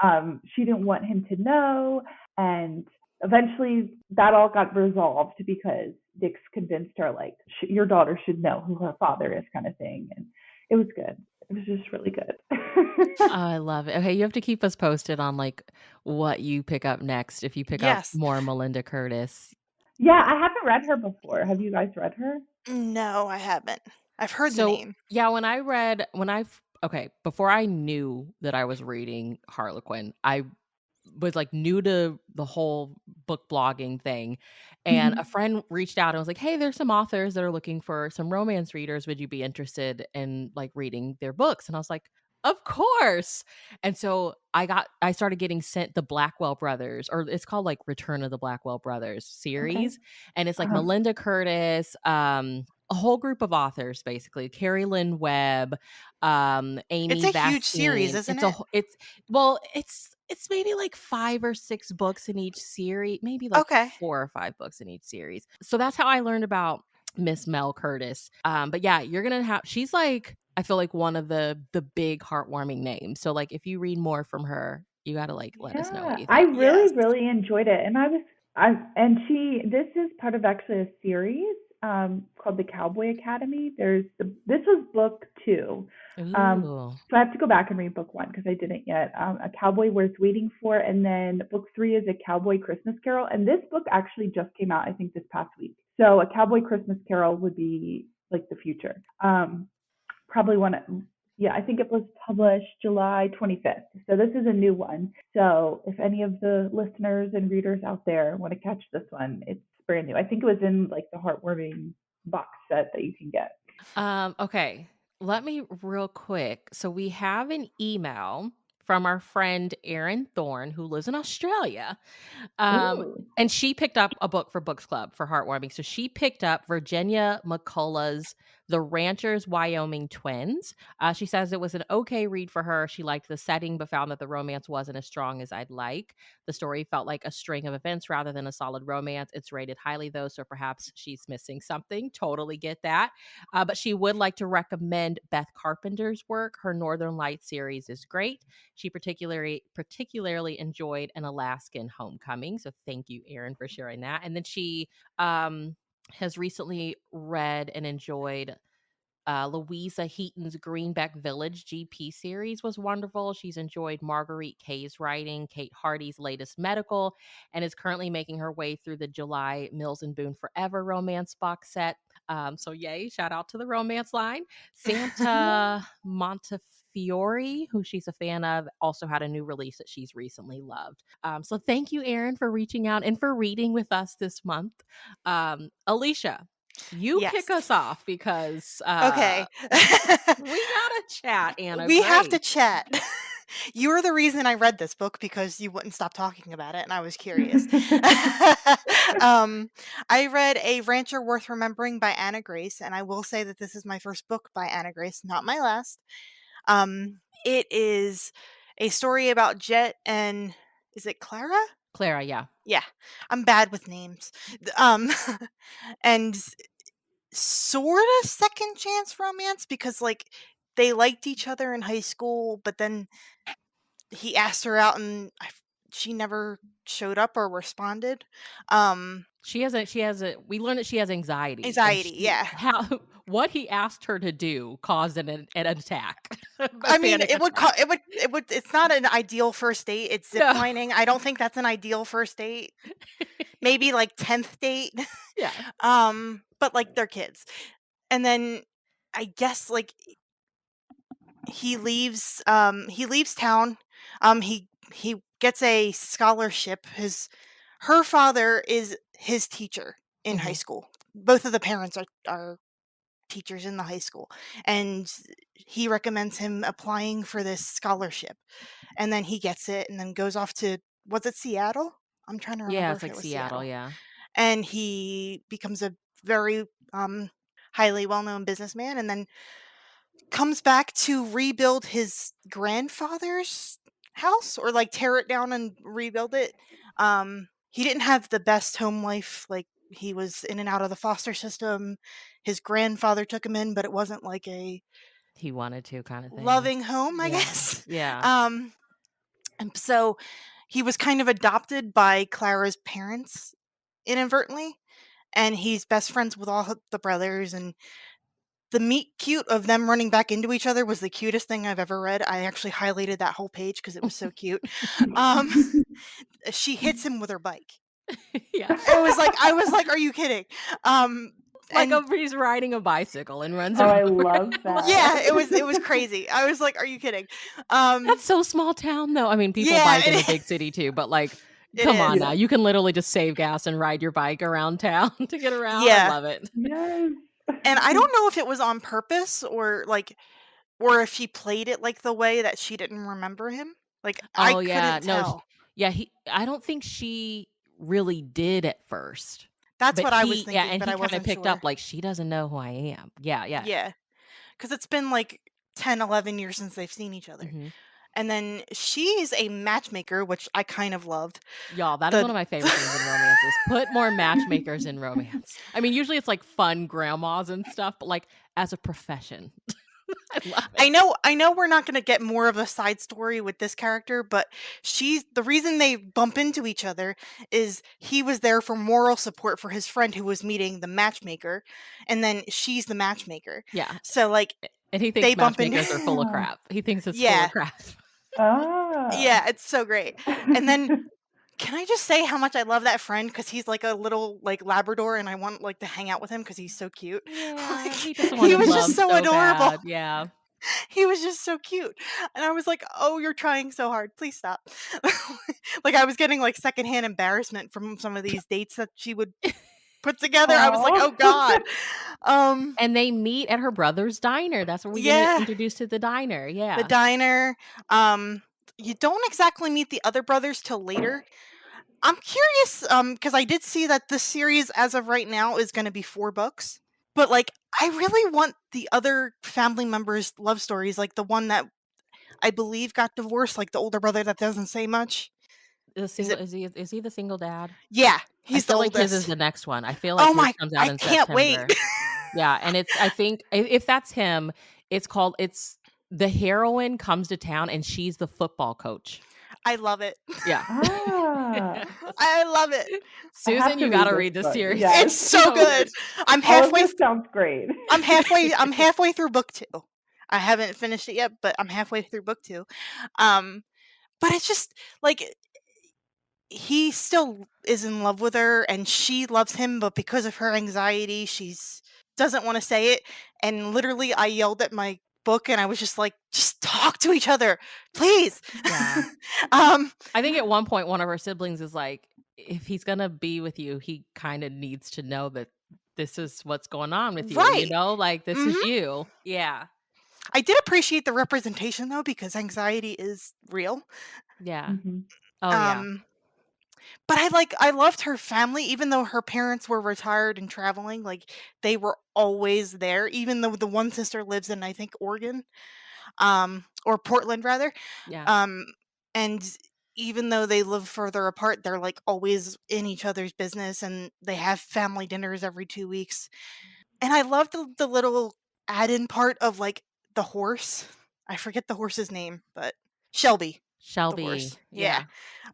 Speaker 1: Mhm.
Speaker 2: She didn't want him to know, and eventually that all got resolved because Dix convinced her like your daughter should know who her father is, kind of thing, and it was good. It was just really good.
Speaker 1: I love it. Okay, you have to keep us posted on like what you pick up next if you pick up
Speaker 3: Yes.
Speaker 1: more Melinda Curtis.
Speaker 2: Yeah, I haven't read her before. Have you guys read her?
Speaker 3: No, I haven't. I've heard the
Speaker 1: So,
Speaker 3: name.
Speaker 1: yeah, before I knew that I was reading Harlequin, I was like new to the whole book blogging thing. And a
Speaker 2: Mm-hmm.
Speaker 1: friend reached out and was like, "Hey, there's some authors that are looking for some romance readers. Would you be interested in like reading their books?" And I was like, "Of course." And so I started getting sent the Blackwell Brothers, or it's called like Return of the Blackwell Brothers
Speaker 2: Okay.
Speaker 1: series. And it's like
Speaker 2: Uh-huh.
Speaker 1: Melinda Curtis, a whole group of authors, basically. Carrie Lynn Webb,
Speaker 3: It's
Speaker 1: Amy
Speaker 3: a huge series,
Speaker 1: Bastine.
Speaker 3: isn't it?
Speaker 1: It's maybe like 5 or 6 books in each series, maybe like
Speaker 3: Okay.
Speaker 1: 4 or 5 books in each series. So that's how I learned about Miss Mel Curtis. But yeah, you're gonna have she's like, I feel like one of the big heartwarming names. So like if you read more from her, you gotta like let us know what
Speaker 2: Yeah,
Speaker 1: you
Speaker 2: I
Speaker 1: think.
Speaker 2: really,
Speaker 3: Yes.
Speaker 2: really enjoyed it, and this is part of actually a series called the Cowboy Academy. This was book two,
Speaker 1: Ooh.
Speaker 2: so I have to go back and read book one because I didn't yet. A Cowboy Worth Waiting For, and then book three is A Cowboy Christmas Carol, and this book actually just came out, I think, this past week. So A Cowboy Christmas Carol would be like the future. Probably one, yeah, I think it was published July 25th. So this is a new one. So if any of the listeners and readers out there want to catch this one, it's brand new. I think it was in like the Heartwarming box set that you can get.
Speaker 1: Okay. Let me real quick. So we have an email from our friend Erin Thorne, who lives in Australia. Um,
Speaker 2: Ooh.
Speaker 1: and she picked up a book for Books Club for Heartwarming. So she picked up Virginia McCullough's The Ranchers Wyoming Twins. She says it was an okay read for her. She liked the setting, but found that the romance wasn't as strong as I'd like. The story felt like a string of events rather than a solid romance. It's rated highly, though, so perhaps she's missing something. Totally get that. But she would like to recommend Beth Carpenter's work. Her Northern Lights series is great. She particularly enjoyed An Alaskan Homecoming. So thank you, Erin, for sharing that. And then she has recently read and enjoyed Louisa Heaton's Greenback Village GP series was wonderful. She's enjoyed Marguerite Kay's writing, Kate Hardy's latest medical, and is currently making her way through the July Mills and Boone Forever romance box set. So yay, shout out to the romance line. Santa Montefiore, who she's a fan of, also had a new release that she's recently loved. So thank you, Erin, for reaching out and for reading with us this month. Alicia, you kick
Speaker 3: Yes.
Speaker 1: us off because
Speaker 3: Okay.
Speaker 1: we gotta chat, Anna
Speaker 3: We have to
Speaker 1: Grace.
Speaker 3: chat. You are the reason I read this book because you wouldn't stop talking about it, and I was curious. I read A Rancher Worth Remembering by Anna Grace, and I will say that this is my first book by Anna Grace, not my last. It is a story about Jet and is it Clara?
Speaker 1: Clara, yeah.
Speaker 3: Yeah, I'm bad with names. And sort of second chance romance because like they liked each other in high school, but then he asked her out and she never showed up or responded.
Speaker 1: She has a we learned that she has anxiety and
Speaker 3: Anxiety,
Speaker 1: she
Speaker 3: yeah.
Speaker 1: how what he asked her to do caused an attack, a
Speaker 3: I mean,
Speaker 1: panic attack.
Speaker 3: it would it's not an ideal first date. It's
Speaker 1: No.
Speaker 3: ziplining. I don't think that's an ideal first date. Maybe like 10th date.
Speaker 1: Yeah.
Speaker 3: But like they're kids. And then I guess like he leaves town. He gets a scholarship. Her father is his teacher in high
Speaker 1: Mhm.
Speaker 3: school. Both of the parents are teachers in the high school, and he recommends him applying for this scholarship. And then he gets it and then goes off to, was it Seattle? I'm trying to
Speaker 1: Yeah,
Speaker 3: remember
Speaker 1: it's
Speaker 3: if
Speaker 1: like
Speaker 3: it was
Speaker 1: Seattle,
Speaker 3: Seattle.
Speaker 1: yeah.
Speaker 3: And he becomes a very highly well-known businessman and then comes back to rebuild his grandfather's house or like tear it down and rebuild it. He didn't have the best home life, like he was in and out of the foster system. His grandfather took him in, but it wasn't like a
Speaker 1: He wanted to kinda thing.
Speaker 3: loving home, I
Speaker 1: Yeah.
Speaker 3: guess.
Speaker 1: Yeah.
Speaker 3: Um and so he was kind of adopted by Clara's parents inadvertently, and he's best friends with all the brothers, and the meet cute of them running back into each other was the cutest thing I've ever read. I actually highlighted that whole page because it was so cute. Um, she hits him with her bike.
Speaker 1: Yeah.
Speaker 3: I was like, "Are you kidding?" Um,
Speaker 1: Like,
Speaker 3: and
Speaker 1: he's riding a bicycle and runs
Speaker 2: Oh,
Speaker 1: her
Speaker 2: I
Speaker 1: over.
Speaker 2: love
Speaker 3: yeah,
Speaker 2: that.
Speaker 3: it was crazy. I was like, "Are you kidding?" Um,
Speaker 1: That's so small town, though. I mean, people
Speaker 3: yeah,
Speaker 1: bike in a big city too, but, like,
Speaker 3: it
Speaker 1: come on
Speaker 3: is.
Speaker 1: now.
Speaker 2: Yeah.
Speaker 1: You can literally just save gas and ride your bike around town to get around. I
Speaker 3: Yeah,
Speaker 1: love it.
Speaker 2: Yes.
Speaker 3: and I don't know if it was on purpose or if she played it like the way that she didn't remember him. Like I
Speaker 1: Oh, yeah.
Speaker 3: couldn't
Speaker 1: No, sh
Speaker 3: tell.
Speaker 1: yeah, he I don't think she really did at first.
Speaker 3: That's
Speaker 1: But
Speaker 3: what I was
Speaker 1: yeah,
Speaker 3: thinking,
Speaker 1: and
Speaker 3: but
Speaker 1: he
Speaker 3: I
Speaker 1: kinda
Speaker 3: wasn't
Speaker 1: picked up,
Speaker 3: sure.
Speaker 1: like, she doesn't know who I am. Yeah, yeah.
Speaker 3: Yeah, because it's been like 10, 11 years since they've seen each other.
Speaker 1: Mhm.
Speaker 3: And then she's a matchmaker, which I kind of loved.
Speaker 1: Y'all, that is one
Speaker 3: The
Speaker 1: of my favorite things in romances. Put more matchmakers in romance. I mean, usually it's, like, fun grandmas and stuff, but, like, as a profession. I love it.
Speaker 3: I know we're not gonna get more of a side story with this character, but she's the reason they bump into each other is he was there for moral support for his friend who was meeting the matchmaker, and then she's the matchmaker.
Speaker 1: Yeah,
Speaker 3: So, like,
Speaker 1: and he
Speaker 3: they
Speaker 1: thinks
Speaker 3: bump into
Speaker 1: matchmakers are full of
Speaker 2: Ah.
Speaker 1: crap. He thinks it's full of
Speaker 3: Yeah.
Speaker 1: crap.
Speaker 2: Ah.
Speaker 3: Yeah, it's so great. And then can I just say how much I love that friend? Because he's like a little, like, Labrador, and I want, like, to hang out with him because he's so cute. Like,
Speaker 1: Yeah, he just
Speaker 3: he
Speaker 1: wanted
Speaker 3: was just
Speaker 1: love
Speaker 3: so
Speaker 1: so
Speaker 3: adorable.
Speaker 1: bad, yeah.
Speaker 3: He was just so cute. And I was like, "Oh, you're trying so hard. Please stop." Like, I was getting, like, secondhand embarrassment from some of these dates that she would put together. I was like, "Oh
Speaker 2: Aw.
Speaker 3: god." Um,
Speaker 1: And they meet at her brother's diner, that's where we get
Speaker 3: yeah,
Speaker 1: introduced to the diner,
Speaker 3: the
Speaker 1: yeah.
Speaker 3: diner. You don't exactly meet the other brothers till later. I'm curious, because I did see that this series, as of right now, is gonna be 4 books. But, like, I really want the other family members' love stories, like the one that I believe got divorced, like the older brother that doesn't say much.
Speaker 1: The
Speaker 3: Is
Speaker 1: single
Speaker 3: it
Speaker 1: is he the single dad?
Speaker 3: Yeah,
Speaker 1: I
Speaker 3: he's the
Speaker 1: feel like his is
Speaker 3: oldest.
Speaker 1: the next one. I feel like
Speaker 3: Oh
Speaker 1: his
Speaker 3: my
Speaker 1: comes out
Speaker 3: I
Speaker 1: in
Speaker 3: can't wait.
Speaker 1: September. Yeah, and it's I think if that's him, it's the heroine comes to town and she's the football coach.
Speaker 3: I love it.
Speaker 1: Yeah.
Speaker 2: Ah.
Speaker 3: I love it.
Speaker 2: I have
Speaker 1: Susan,
Speaker 2: to
Speaker 1: you
Speaker 2: read
Speaker 1: gotta
Speaker 2: this
Speaker 1: read this
Speaker 2: book.
Speaker 1: series.
Speaker 2: Yes.
Speaker 3: It's
Speaker 1: It's
Speaker 3: so
Speaker 1: so
Speaker 3: good.
Speaker 1: good.
Speaker 3: I'm
Speaker 2: All of
Speaker 3: halfway
Speaker 2: this
Speaker 3: th
Speaker 2: sounds great.
Speaker 3: I'm halfway through book 2. I haven't finished it yet, but I'm halfway through book 2. Um, but it's just, like, he still is in love with her and she loves him, but because of her anxiety, she's doesn't wanna say it, and literally I yelled at my book and I was just like, "Just talk to each other, please."
Speaker 1: Yeah.
Speaker 3: Um,
Speaker 1: I think at one point one of her siblings is like, if he's gonna be with you, he kinda needs to know that this is what's going on with you,
Speaker 3: right.
Speaker 1: like, this
Speaker 3: Mhm.
Speaker 1: is you. Yeah.
Speaker 3: I did appreciate the representation though because anxiety is real.
Speaker 1: Yeah.
Speaker 2: Mhm.
Speaker 1: Oh, yeah.
Speaker 3: Um, but I loved her family even though her parents were retired and traveling, like, they were always there, even though the one sister lives in, I think, Oregon, or Portland rather.
Speaker 1: Yeah.
Speaker 3: Um, and even though they live further apart, they're, like, always in each other's business, and they have family dinners every 2 weeks. And I love the little add-in part of, like, the horse. I forget the horse's name, but Shelby, the horse.
Speaker 1: Shelby.
Speaker 3: Yeah.
Speaker 1: Yeah.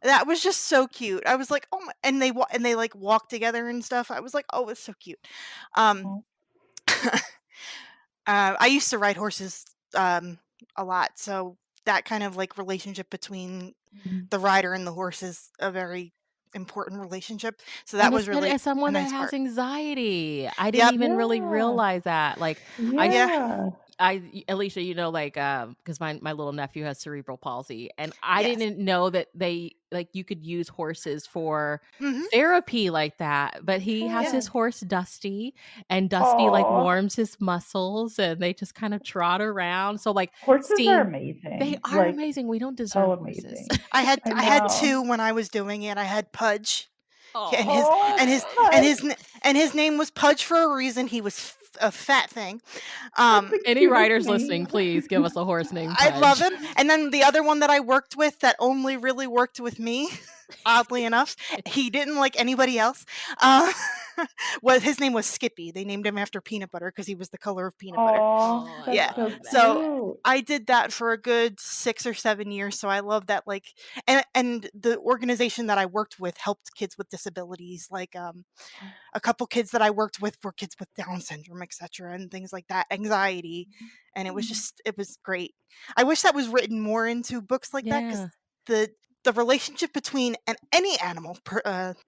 Speaker 3: That was just so cute. I was like, "Oh my," and they, like, walk together and stuff. I was like, "Oh, it's so cute." Um,
Speaker 2: Oh.
Speaker 3: I used to ride horses, a lot, so that kind of, like, relationship between
Speaker 2: Mhm.
Speaker 3: the rider and the horse is a very important relationship. So that
Speaker 1: And
Speaker 3: was
Speaker 1: especially
Speaker 3: really
Speaker 1: as
Speaker 3: a
Speaker 1: someone that
Speaker 3: nice
Speaker 1: has
Speaker 3: part.
Speaker 1: anxiety, I didn't
Speaker 3: Yep.
Speaker 1: even really
Speaker 2: Yeah.
Speaker 1: realize that, like, I
Speaker 3: Yeah.
Speaker 2: Yeah.
Speaker 1: Alicia, like, because my little nephew has cerebral palsy, and I
Speaker 3: Yes.
Speaker 1: didn't know that you could use horses for
Speaker 3: Mhm.
Speaker 1: therapy like that, but he has
Speaker 3: Yeah.
Speaker 2: Yeah.
Speaker 1: his horse Dusty, and Dusty, like,
Speaker 2: Aw.
Speaker 1: warms his muscles, and they just kind of trot around, so, like,
Speaker 2: Horses are
Speaker 1: seeing they
Speaker 2: amazing.
Speaker 1: are
Speaker 2: Like,
Speaker 1: amazing, we don't
Speaker 2: so
Speaker 1: deserve horses.
Speaker 2: amazing. I
Speaker 3: I had
Speaker 2: know.
Speaker 3: 2 when I was doing it. I had Pudge, yeah,
Speaker 2: Oh,
Speaker 3: and
Speaker 2: Pudge.
Speaker 3: his name was Pudge for a reason. He was a fat thing.
Speaker 2: That's
Speaker 3: Um,
Speaker 2: the
Speaker 1: Any
Speaker 2: cutest
Speaker 1: writers listening,
Speaker 2: name.
Speaker 1: please give us a horse named
Speaker 3: I love
Speaker 1: Pudge.
Speaker 3: him. And then the other one that I worked with that only really worked with me, oddly enough, he didn't like anybody else. Uh, his name was Skippy. They named him after peanut butter because he was the color of peanut butter.
Speaker 2: Aw,
Speaker 1: Oh, I
Speaker 2: that's
Speaker 3: Yeah.
Speaker 2: so
Speaker 1: love
Speaker 3: So
Speaker 1: that.
Speaker 2: cute.
Speaker 3: I did that for a good 6 or 7 years, so I love that, like, and the organization that I worked with helped kids with disabilities, like, a couple kids that I worked with were kids with Down syndrome, etcetera, and things like that, anxiety, and it was great. I wish that was written more into books like that because
Speaker 1: Yeah.
Speaker 3: the the relationship between any animal,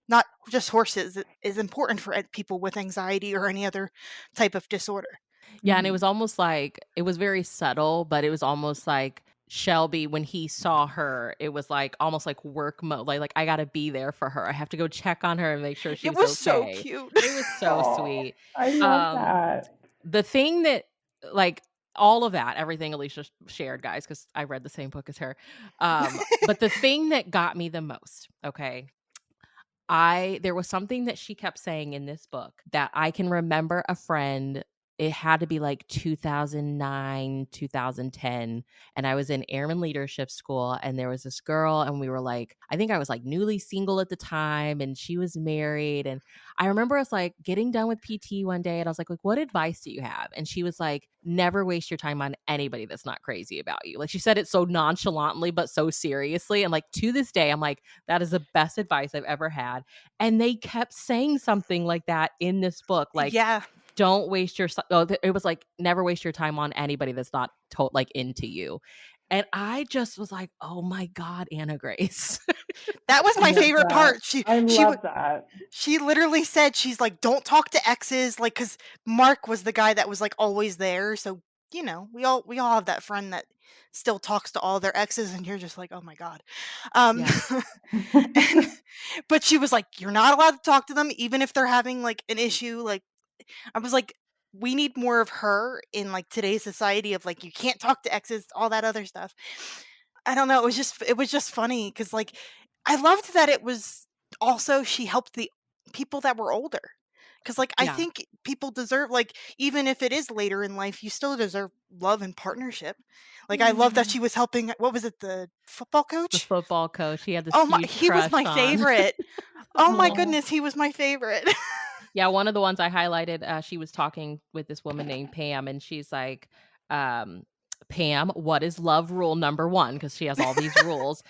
Speaker 3: not just horses, is important for people with anxiety or any other type of disorder.
Speaker 1: Yeah, and it was
Speaker 2: Mhm.
Speaker 1: almost like it was very subtle, but it was almost like Shelby, when he saw her, it was like almost like work mode. Like I gotta be there for her. I have to go check on her and make sure
Speaker 3: It
Speaker 1: she's
Speaker 3: was so
Speaker 1: okay.
Speaker 3: cute.
Speaker 1: It was so
Speaker 2: Aw,
Speaker 1: sweet.
Speaker 2: I love
Speaker 1: Um,
Speaker 2: that.
Speaker 1: the thing that like all of that, everything Alicia shared, guys, because I read the same book as her. But the thing that got me the most, okay, there was something that she kept saying in this book that I can remember a friend. It had to be like 2009, 2010, and I was in airman leadership school, and there was this girl, and we were like, I think I was like newly single at the time, and she was married. And I remember us like getting done with PT one day, and I was like, what advice do you have? And she was like, never waste your time on anybody that's not crazy about you. Like, she said it so nonchalantly but so seriously, and like to this day I'm like, that is the best advice I've ever had. And they kept saying something like that in this book, like,
Speaker 3: Yeah.
Speaker 1: don't waste your it was like, never waste your time on anybody that's not like into you. And I just was like, oh my God, Anna Grace.
Speaker 3: That was
Speaker 2: I
Speaker 3: my
Speaker 2: love
Speaker 3: favorite
Speaker 2: that.
Speaker 3: part.
Speaker 2: I love that.
Speaker 3: She literally said, she's like, "Don't talk to exes," like, cause Mark was the guy that was, like, always there, so, we all have that friend that still talks to all their exes, and you're just like, "Oh my god." Um,
Speaker 1: Yeah.
Speaker 3: and but she was like, "You're not allowed to talk to them even if they're having, like, an issue," like, I was like, "We need more of her in, like, today's society of, like, you can't talk to exes, all that other stuff." I don't know, it was just funny because like, I loved that it was also she helped the people that were older. Because like, I
Speaker 1: Yeah.
Speaker 3: think people deserve like, even if it is later in life, you still deserve love and partnership. Like, I love that
Speaker 1: Yeah.
Speaker 3: she was helping what was it, the football
Speaker 1: The
Speaker 3: coach?
Speaker 1: football coach he had this
Speaker 3: Oh my
Speaker 1: huge
Speaker 3: he was
Speaker 1: crush
Speaker 3: my
Speaker 1: on.
Speaker 3: favorite. Oh my
Speaker 2: Oh.
Speaker 3: goodness, he was my favorite.
Speaker 1: Yeah, one of the ones I highlighted, she was talking with this woman named Pam, and she's like, um, "Pam, what is love rule number 1?" Because she has all these rules.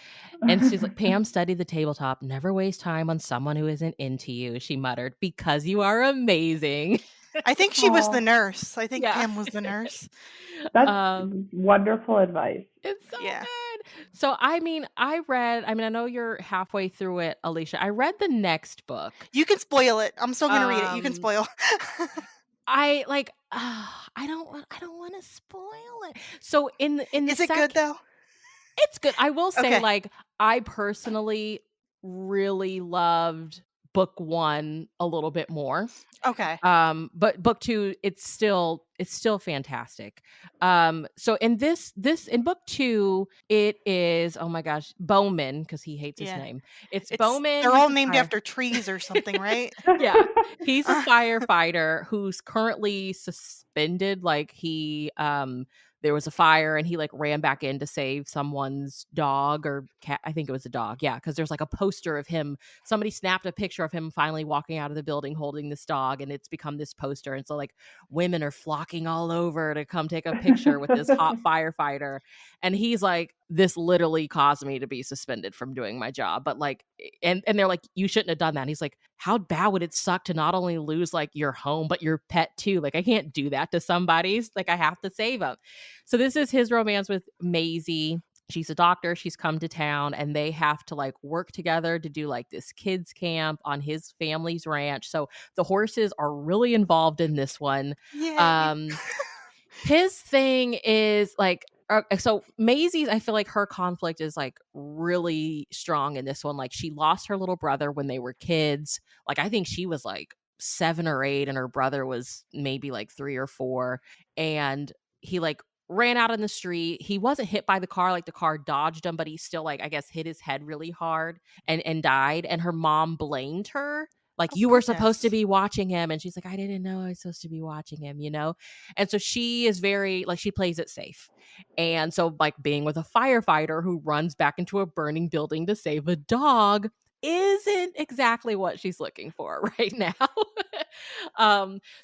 Speaker 1: And she's like, "Pam, study the tabletop. Never waste time on someone who isn't into you," she muttered, "because you are amazing."
Speaker 3: I think she was the
Speaker 2: Oh,
Speaker 3: nurse. I think
Speaker 1: Yeah.
Speaker 3: Pam was the nurse.
Speaker 2: that's
Speaker 1: Um,
Speaker 2: wonderful advice.
Speaker 1: it's so
Speaker 3: Yeah.
Speaker 1: good. So, I mean, I know you're halfway through it, Alicia. I read the next book.
Speaker 3: You can spoil it. I'm still gonna read it. You can
Speaker 1: Um,
Speaker 3: spoil.
Speaker 1: I like, I don't wanna spoil it. So in the
Speaker 3: Is it good though?
Speaker 1: it's good. I will say,
Speaker 3: Okay.
Speaker 1: like, I personally really loved book 1 a little bit more.
Speaker 3: Okay.
Speaker 1: But book 2, it's still fantastic. So in book 2, it is, oh my gosh, Bowman, because he hates his
Speaker 3: Yeah.
Speaker 1: name. It's Bowman,
Speaker 3: They're all
Speaker 1: he's a
Speaker 3: named
Speaker 1: fire
Speaker 3: after trees or something, right?
Speaker 1: yeah, he's a
Speaker 3: Uh,
Speaker 1: firefighter who's currently suspended. Like, there was a fire and he like ran back in to save someone's dog or cat. I think it was a dog. Yeah, because there's like a poster of him. Somebody snapped a picture of him finally walking out of the building holding this dog, and it's become this poster. And so like women are flocking all over to come take a picture with this hot firefighter. And he's like, this literally caused me to be suspended from doing my job. But like, and they're like, you shouldn't have done that. And he's like, how bad would it suck to not only lose like your home, but your pet too? Like, I can't do that to somebody's, like, I have to save him. So this is his romance with Maisie. She's a doctor. She's come to town and they have to like work together to do like this kids camp on his family's ranch. So the horses are really involved in this one.
Speaker 3: Yay.
Speaker 1: Um, his thing is like, so Maisie's, I feel like her conflict is like really strong in this one. Like, she lost her little brother when they were kids. Like, I think she was like 7 or 8 and her brother was maybe like 3 or 4. And he like ran out in the street. He wasn't hit by the car, like the car dodged him, but he still like, I guess, hit his head really hard and died. And her mom blamed her. Like,
Speaker 3: Oh
Speaker 1: you were supposed to
Speaker 3: goodness.
Speaker 1: be watching him. And she's like, I didn't know I was supposed to be watching him, you know? And so she is very like, she plays it safe. And so like being with a firefighter who runs back into a burning building to save a dog isn't exactly what she's looking for right now.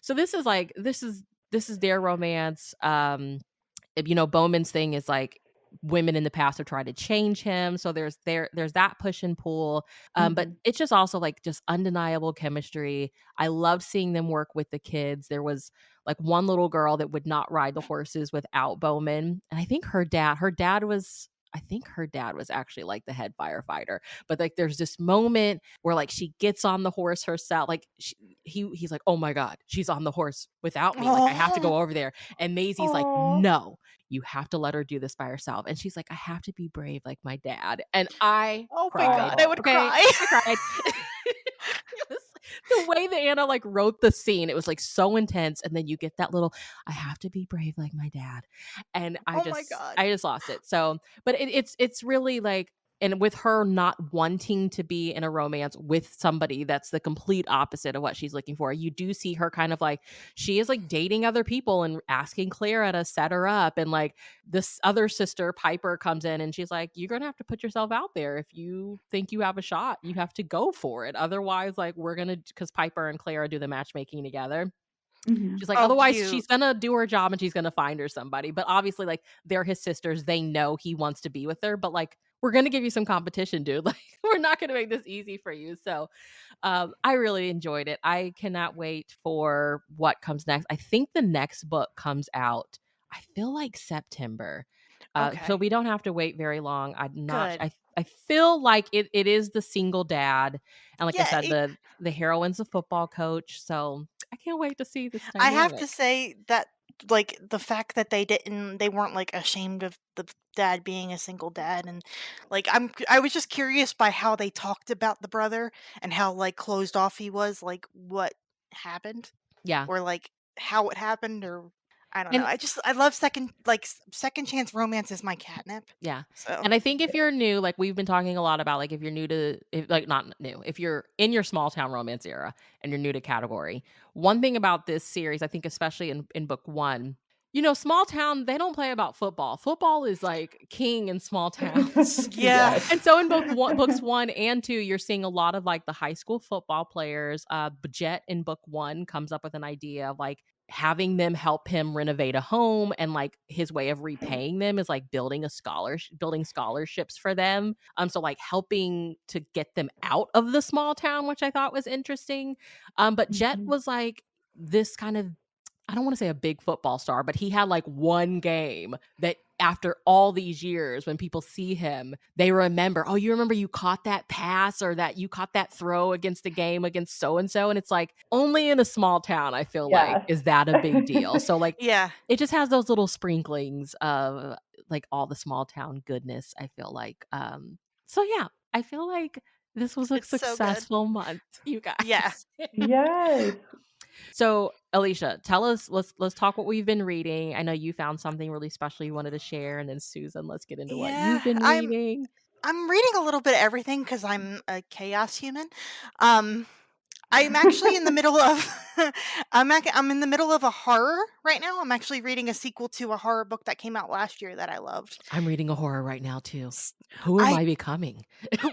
Speaker 1: So this is like, this is their romance. Bowman's thing is like women in the past have tried to change him. So there's that push and pull. But
Speaker 2: Mhm.
Speaker 1: it's just also like just undeniable chemistry. I love seeing them work with the kids. There was like one little girl that would not ride the horses without Bowman. And I think her dad was actually like the head firefighter. But like there's this moment where like she gets on the horse herself. Like he's like, oh my God, she's on the horse without me. Like, I have to
Speaker 3: Oh.
Speaker 1: go over there. And Maisie's like,
Speaker 2: Oh.
Speaker 1: no, you have to let her do this by herself. And she's like, I have to be brave like my dad. And I
Speaker 3: Oh my god,
Speaker 1: cried.
Speaker 3: I would
Speaker 2: Oh.
Speaker 1: Okay.
Speaker 3: cry.
Speaker 1: I cried. It was the way that Anna like wrote the scene. It was like so intense. And then you get that little, I have to be brave like my dad. And
Speaker 3: Oh my god.
Speaker 1: I just lost it. So, but it's really like, and with her not wanting to be in a romance with somebody that's the complete opposite of what she's looking for, you do see her kind of like she is like dating other people and asking Clara to set her up. And like this other sister, Piper, comes in and she's like, "You're gonna have to put yourself out there. If you think you have a shot, you have to go for it. Otherwise, like we're gonna," because Piper and Clara do the matchmaking together.
Speaker 2: Mhm.
Speaker 1: She's like,
Speaker 3: Oh,
Speaker 1: "Otherwise,
Speaker 3: cute.
Speaker 1: she's gonna do her job and she's gonna find her somebody." But obviously, like, they're his sisters. They know he wants to be with her, but like, we're gonna give you some competition, dude. Like, we're not gonna make this easy for you. So, I really enjoyed it. I cannot wait for what comes next. I think the next book comes out, I feel like September. So
Speaker 3: Okay.
Speaker 1: we don't have to wait very long. I'm not
Speaker 3: Good.
Speaker 1: I feel like it is the single dad. And like I
Speaker 3: Yeah,
Speaker 1: said, the heroine's a football coach. So I can't wait to see this
Speaker 3: I have to
Speaker 1: dynamic.
Speaker 3: say that, like, the fact that they weren't, like, ashamed of the dad being a single dad, and, like, I was just curious by how they talked about the brother and how, like, closed off he was, like, what happened,
Speaker 1: Yeah.
Speaker 3: or, like, how it happened, or I don't know.
Speaker 1: And
Speaker 3: I love second chance romance is my catnip.
Speaker 1: yeah.
Speaker 3: So,
Speaker 1: And I think if you're new, like we've been talking a lot about, like if you're new to if like not new, if you're in your small town romance era and you're new to category, one thing about this series, I think especially in book 1, small town, they don't play about football. Football is like king in small towns.
Speaker 3: yeah.
Speaker 2: Yes.
Speaker 1: And so in books 1 and 2, you're seeing a lot of like the high school football players. Jet in book 1 comes up with an idea of like having them help him renovate a home, and like his way of repaying them is like building scholarships for them. So like helping to get them out of the small town, which I thought was interesting. But Jet
Speaker 2: Mhm.
Speaker 1: was like this kind of, I don't want to say a big football star, but he had like one game that after all these years, when people see him, they remember, "Oh, you remember you caught that pass or that you caught that throw against the game against so and so." And it's like only in a small town, I feel like,
Speaker 2: Yes.
Speaker 1: is that a big deal. So like
Speaker 3: Yeah.
Speaker 1: it just has those little sprinklings of like all the small town goodness, I feel like. So yeah, I feel like this was a
Speaker 3: It's so good.
Speaker 1: successful month, you
Speaker 3: Yeah.
Speaker 1: guys.
Speaker 2: Yes.
Speaker 1: So, Alicia, tell us, let's talk what we've been reading. I know you found something really special you wanted to share, and then Susan, let's get into what
Speaker 3: Yeah.
Speaker 1: you've been reading.
Speaker 3: I'm reading a little bit of everything because I'm a chaos human. Um, I'm actually in the middle of I'm in the middle of a horror right now. I'm actually reading a sequel to a horror book that came out last year that I loved.
Speaker 1: I'm reading a horror right now too.
Speaker 3: S-
Speaker 1: Who am
Speaker 3: I
Speaker 1: I becoming?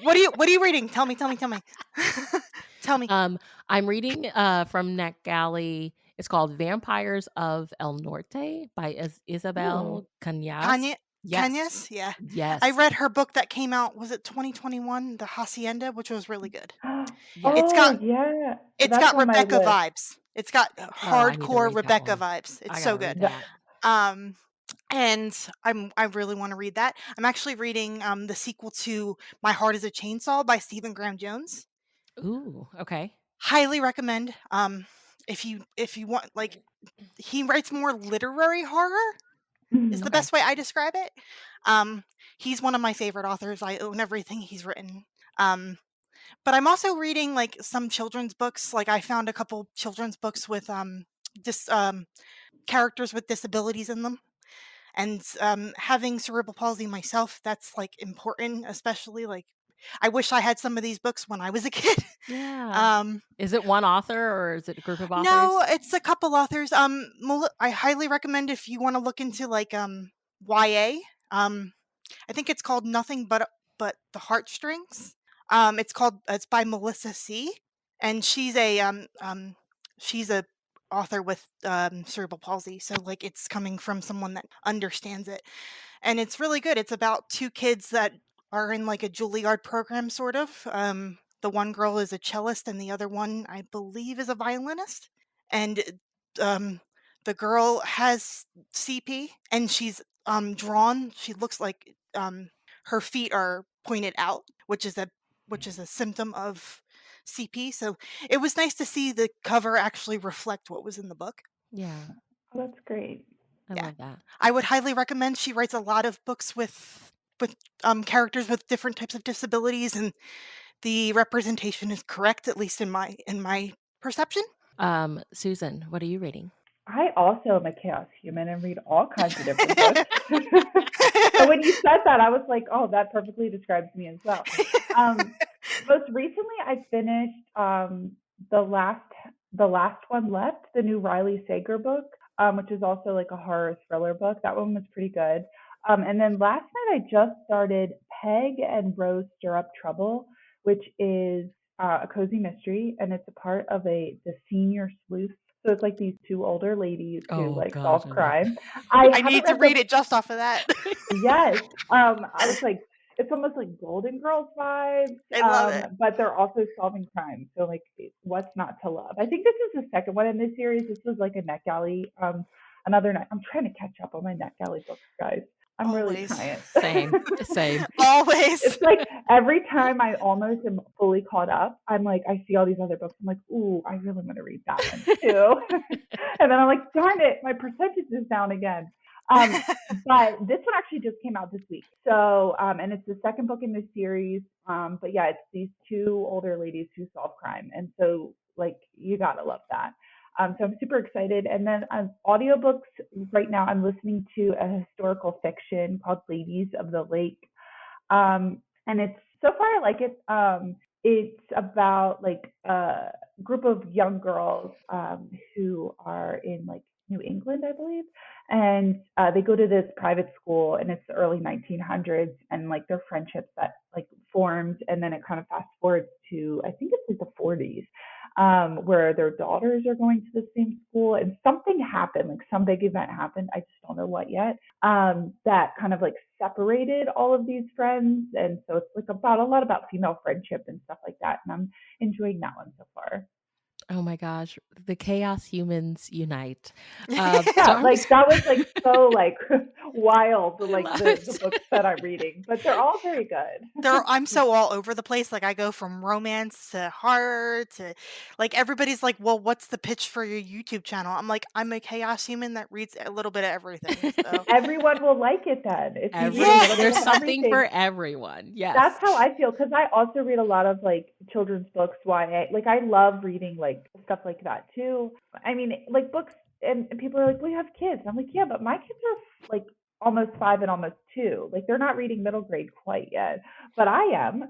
Speaker 3: what are you reading? Tell me, tell me, tell me. Tell me.
Speaker 1: Um, I'm reading from NetGalley. It's called Vampires of El Norte by
Speaker 2: Ooh.
Speaker 1: Isabel Cañas.
Speaker 3: Kanye
Speaker 1: Yes.
Speaker 3: Kanyas? Yeah. I
Speaker 1: Yes.
Speaker 3: read her book that came out, was it 2021, The Hacienda, which was really good. It's
Speaker 1: Yes.
Speaker 2: Oh,
Speaker 3: got
Speaker 2: yeah.
Speaker 3: it's
Speaker 2: That's
Speaker 3: got
Speaker 2: on my
Speaker 3: Rebecca
Speaker 2: list.
Speaker 3: vibes. It's got
Speaker 1: Oh, I need to
Speaker 3: hardcore
Speaker 1: read that
Speaker 3: Rebecca
Speaker 1: one.
Speaker 3: vibes. It's
Speaker 1: I
Speaker 3: so
Speaker 1: gotta
Speaker 3: good.
Speaker 1: read
Speaker 2: The
Speaker 1: that.
Speaker 3: Um, and I really wanna read that. I'm actually reading, the sequel to My Heart Is a Chainsaw by Stephen Graham Jones.
Speaker 1: Ooh, okay.
Speaker 3: Highly recommend, if you want, like, he writes more literary horror is the
Speaker 2: Mhm.
Speaker 1: Okay.
Speaker 3: best way I describe it. Um, he's one of my favorite authors. I own everything he's written. Um, but I'm also reading, like, some children's books. Like, I found a couple children's books with, dis characters with disabilities in them. And having cerebral palsy myself, that's like important, especially like I wish I had some of these books when I was a kid.
Speaker 1: Yeah.
Speaker 3: um
Speaker 1: Is it one author or is it a group of
Speaker 3: no,
Speaker 1: authors?
Speaker 3: it's a couple authors. I highly recommend if you want to look into like YA. I think it's called Nothing But the Heartstrings. It's by Melissa C, and she's a author with cerebral palsy, so like it's coming from someone that understands it, and it's really good. It's about two kids that are in like a Juilliard program, sort of. The one girl is a cellist, and the other one, I believe, is a violinist. And um, the girl has CP, and she's drawn. She looks like her feet are pointed out, which is a symptom of CP. So it was nice to see the cover actually reflect what was in the book.
Speaker 1: Yeah,
Speaker 2: Oh, that's great.
Speaker 1: I
Speaker 3: Yeah.
Speaker 1: love that.
Speaker 3: I would highly recommend. She writes a lot of books with characters with different types of disabilities, and the representation is correct, at least in my perception.
Speaker 1: Susan, what are you reading?
Speaker 2: I also am a chaos human and read all kinds of different books. So when you said that, I was like, oh, that perfectly describes me as well. Um, Most recently, I finished the last the last one left, the new Riley Sager book, which is also like a horror thriller book. That one was pretty good. And then last night, I just started Peg and Rose Stir Up Trouble, which is a cozy mystery, and it's a part of the senior sleuth. So it's like these two older ladies who
Speaker 1: Oh
Speaker 2: like
Speaker 1: gosh,
Speaker 2: solve
Speaker 1: I love
Speaker 2: crime. I
Speaker 3: I
Speaker 2: haven't
Speaker 3: need to
Speaker 2: read
Speaker 3: read
Speaker 2: the
Speaker 3: it just off of that.
Speaker 2: Yes. I was like, it's almost like Golden Girls vibes,
Speaker 3: I love it.
Speaker 2: but they're also solving crimes. So like, what's not to love? I think this is the second one in this series. This was like a NetGalley, another night. I'm trying to catch up on my NetGalley books, guys. I'm really
Speaker 3: Always.
Speaker 2: trying.
Speaker 1: same, same.
Speaker 3: Always.
Speaker 2: It's like every time I almost am fully caught up, I'm like, I see all these other books. I'm like, ooh, I really want to read that one too. And then I'm like, darn it, my percentage is down again. But this one actually just came out this week. So, and it's the second book in this series. But yeah, it's these two older ladies who solve crime. And so, like, you gotta love that. So I'm super excited. And then audiobooks right now, I'm listening to a historical fiction called Ladies of the Lake. And it's so far I like it. It's about like a group of young girls who are in like New England, I believe, and they go to this private school, and it's the early 1900s, and like their friendships that like formed, and then it kind of fast forwards to I think it's like the 40s, where their daughters are going to the same school, and something happened, like some big event happened. I just don't know what yet. That kind of like separated all of these friends, and so it's like about a lot about female friendship and stuff like that. And I'm enjoying that one so far.
Speaker 1: Oh my gosh, the chaos humans unite. So
Speaker 2: Yeah,
Speaker 1: I'm
Speaker 2: like
Speaker 1: just
Speaker 2: that was like so like wild, like
Speaker 1: love
Speaker 2: the
Speaker 1: it.
Speaker 2: books that I'm reading, but they're all very good.
Speaker 3: I'm so all over the place. Like I go from romance to horror to like everybody's like, "Well, what's the pitch for your YouTube channel?" I'm like, "I'm a chaos human that reads a little bit of everything." So,
Speaker 2: Everyone will like it then if you read a
Speaker 3: yeah.
Speaker 1: Everyone,
Speaker 2: little bit
Speaker 1: there's
Speaker 2: of
Speaker 1: something for
Speaker 2: everything.
Speaker 1: everyone.
Speaker 2: That's
Speaker 1: Yes.
Speaker 2: how I feel because I also read a lot of like children's books, YA. Like I love reading like stuff like that too. I mean, like books, and people are like, "Well, you have kids." I'm like, "Yeah, but my kids are like almost 5 and almost 2. Like they're not reading middle grade quite yet, but I am.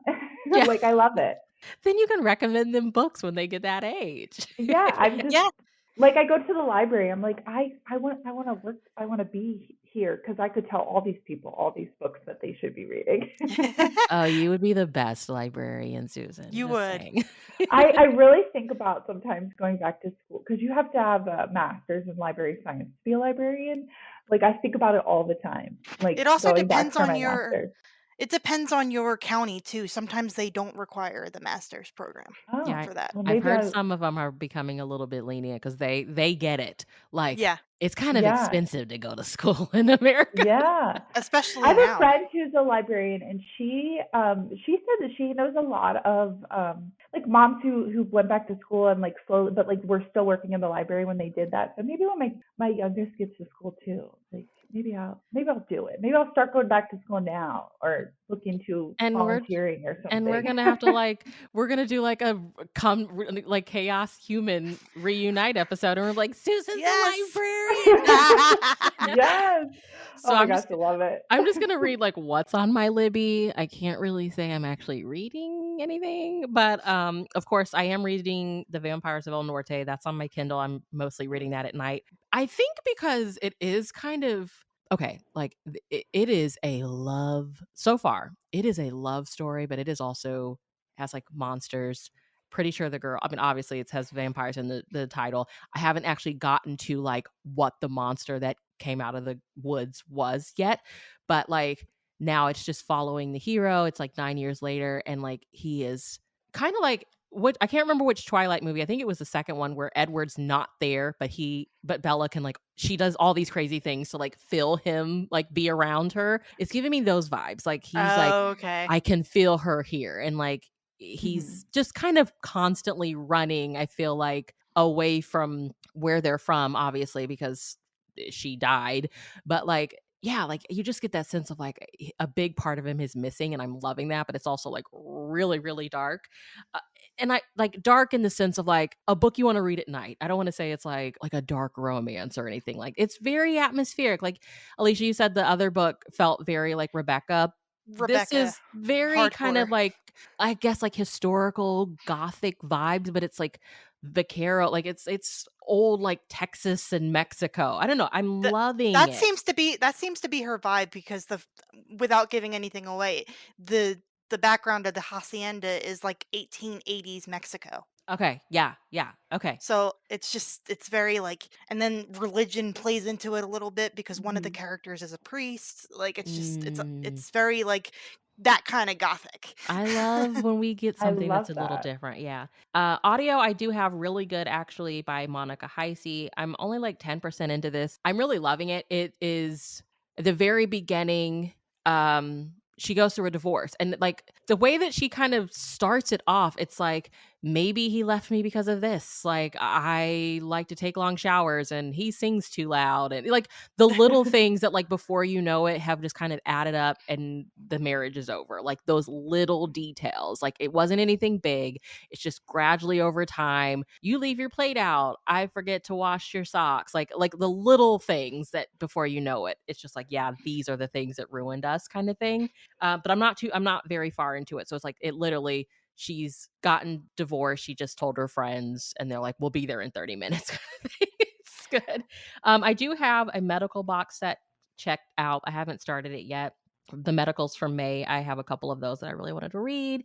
Speaker 1: Yeah.
Speaker 2: Like I love it.
Speaker 1: Then you can recommend them books when they get that age.
Speaker 2: Yeah, I'm just
Speaker 3: Yeah.
Speaker 2: like I go to the library. I'm like I want to work. I want to be here because I could tell all these people all these books that they should be reading.
Speaker 1: Oh, you would be the best librarian, Susan,
Speaker 3: You
Speaker 1: just
Speaker 3: would.
Speaker 1: saying.
Speaker 2: I really think about sometimes going back to school because you have to have a master's in library science to be a librarian. Like I think about it all the time, like
Speaker 3: It also
Speaker 2: going back
Speaker 3: depends
Speaker 2: for
Speaker 3: on
Speaker 2: my
Speaker 3: your
Speaker 2: master's.
Speaker 3: county too. Sometimes they don't require the master's program
Speaker 1: Yeah,
Speaker 2: Oh,
Speaker 3: for that.
Speaker 2: well
Speaker 1: I've
Speaker 2: maybe
Speaker 1: heard
Speaker 2: I
Speaker 1: some of them are becoming a little bit lenient because they get it. Like,
Speaker 3: Yeah,
Speaker 1: it's kind of
Speaker 2: yeah,
Speaker 1: expensive to go to school in America.
Speaker 2: yeah. I
Speaker 3: especially
Speaker 2: have a
Speaker 3: now.
Speaker 2: friend who's a librarian, and she said that she knows a lot of like moms who went back to school and like slowly, but like we're still working in the library when they did that. So maybe when my youngest gets to school too, like maybe I'll do it. Maybe I'll start going back to school now, or look into
Speaker 1: And
Speaker 2: volunteering or
Speaker 1: we're
Speaker 2: something.
Speaker 1: gonna have to like we're gonna do like a like chaos human reunite episode, and we're like, Susan's a
Speaker 3: Yes.
Speaker 1: librarian.
Speaker 2: Yes.
Speaker 1: So
Speaker 2: Oh my gosh, I love it.
Speaker 1: I'm just gonna read like what's on my Libby. I can't really say I'm actually reading anything, but of course I am reading The Vampires of El Norte. That's on my Kindle. I'm mostly reading that at night. I think because it is kind of okay, like it is a love so far. It is a love story, but it is also has like monsters. Pretty sure the girl, I mean, obviously it has vampires in the title. I haven't actually gotten to like what the monster that came out of the woods was yet, but like now it's just following the hero. It's like 9 years later, and like he is kind of like what I can't remember which Twilight movie. I think it was the second one where Edward's not there, but Bella can like she does all these crazy things to like feel him like be around her. It's giving me those vibes. Like he's like
Speaker 3: Okay.
Speaker 1: I can feel her here, and like
Speaker 2: Mhm.
Speaker 1: he's just kind of constantly running, I feel like, away from where they're from, obviously, because she died. But like, yeah, like you just get that sense of like a big part of him is missing, and I'm loving that. But it's also like really, really dark. Uh, and I like dark in the sense of like a book you want to read at night. I don't want to say it's like a dark romance or anything. Like it's very atmospheric. Like Alicia, you said the other book felt very like Rebecca. This
Speaker 3: Rebecca,
Speaker 1: is very kind
Speaker 3: hardcore.
Speaker 1: of like, I guess, like historical gothic vibes, but it's like vaquero, like it's old like Texas and Mexico. I don't know. I'm
Speaker 3: Th
Speaker 1: loving
Speaker 3: that
Speaker 1: it.
Speaker 3: seems to be her vibe because without giving anything away, the the background of the hacienda is like 1880s Mexico.
Speaker 1: Okay. Yeah. Yeah. Okay.
Speaker 3: So it's very like, and then religion plays into it a little bit because one of the
Speaker 2: Mhm.
Speaker 3: characters is a priest. Like
Speaker 1: Mm.
Speaker 3: it's very like that kind of gothic.
Speaker 1: I love when we get
Speaker 2: I
Speaker 1: something that's
Speaker 2: love
Speaker 1: a little
Speaker 2: that.
Speaker 1: different, yeah. Audio, I do have really good actually by Monica Heisey. I'm only like 10% into this. I'm really loving it. It is the very beginning, she goes through a divorce and like the way that she kind of starts it off, it's like maybe he left me because of this. Like I like to take long showers and he sings too loud and like the little things that like before you know it have just kind of added up and the marriage is over, like those little details, like it wasn't anything big, it's just gradually over time you leave your plate out, I forget to wash your socks, like the little things that before you know it it's just like yeah, these are the things that ruined us kind of thing. But I'm not very far into it, so it's like it literally, she's gotten divorced, she just told her friends and they're like we'll be there in 30 minutes. It's good. I do have a medical box set checked out. I haven't started it yet. The medicals from May. I have a couple of those that I really wanted to read.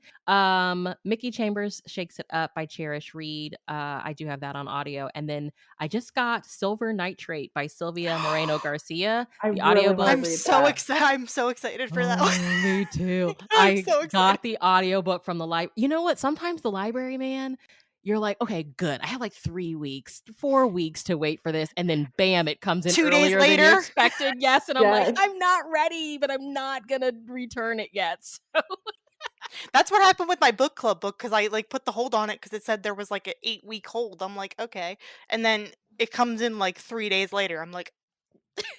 Speaker 1: Mickey Chambers Shakes It Up by Cherish Reed. I do have that on audio. And then I just got Silver Nitrate by Sylvia Moreno Garcia,
Speaker 2: I
Speaker 1: the
Speaker 2: really want to
Speaker 1: audiobook.
Speaker 3: I'm
Speaker 2: read
Speaker 3: so
Speaker 2: that.
Speaker 3: excited. I'm so excited for that one.
Speaker 1: Oh, me too.
Speaker 3: I'm
Speaker 1: I
Speaker 3: so excited.
Speaker 1: got the audiobook from the library. You know what? Sometimes the library, man, you're like, okay, good. I have like 3 weeks, 4 weeks to wait for this. And then bam, it comes in
Speaker 3: 2 days
Speaker 1: earlier than you
Speaker 3: later.
Speaker 1: expected. Yes. And I'm like,
Speaker 2: Yes.
Speaker 1: I'm not ready, but I'm not going to return it yet. So,
Speaker 3: That's what happened with my book club book because I like put the hold on it because it said there was like an 8 week hold. I'm like, okay. And then it comes in like 3 days later. I'm like,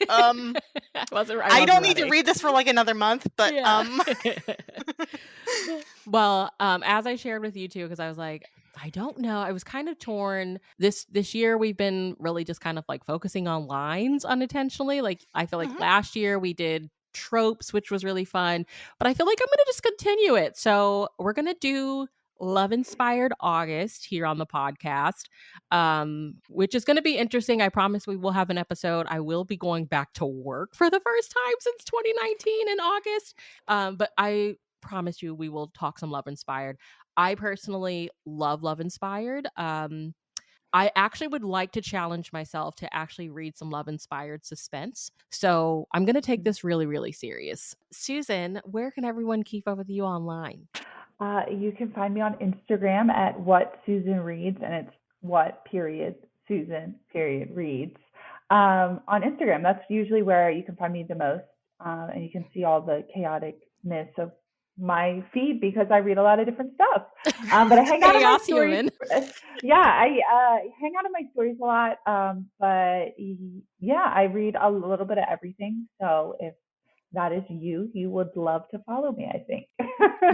Speaker 3: um,
Speaker 1: I
Speaker 3: I
Speaker 1: wasn't
Speaker 3: don't need to
Speaker 1: ready.
Speaker 3: read this for like another month, but
Speaker 1: Yeah. Well, as I shared with you too, because I was like, I don't know. I was kind of torn. This year we've been really just kind of like focusing on lines unintentionally. Like I feel like
Speaker 3: Mhm.
Speaker 1: last year we did tropes, which was really fun, but I feel like I'm gonna just continue it. So we're gonna do Love Inspired August here on the podcast, which is going to be interesting. I promise we will have an episode. I will be going back to work for the first time since 2019 in August. But I promise you we will talk some Love Inspired. I personally love Love Inspired. I actually would like to challenge myself to actually read some Love Inspired suspense. So I'm going to take this really, really serious. Susan, where can everyone keep up with you online?
Speaker 2: You can find me on Instagram at what Susan reads, and it's what period Susan period reads. On Instagram, that's usually where you can find me the most, and you can see all the chaoticness of my feed because I read a lot of different stuff. But I hang out in my
Speaker 1: Chaos
Speaker 2: stories.
Speaker 1: human.
Speaker 2: Yeah, I hang out in my stories a lot. But yeah, I read a little bit of everything. So if that is you, you would love to follow me, I think.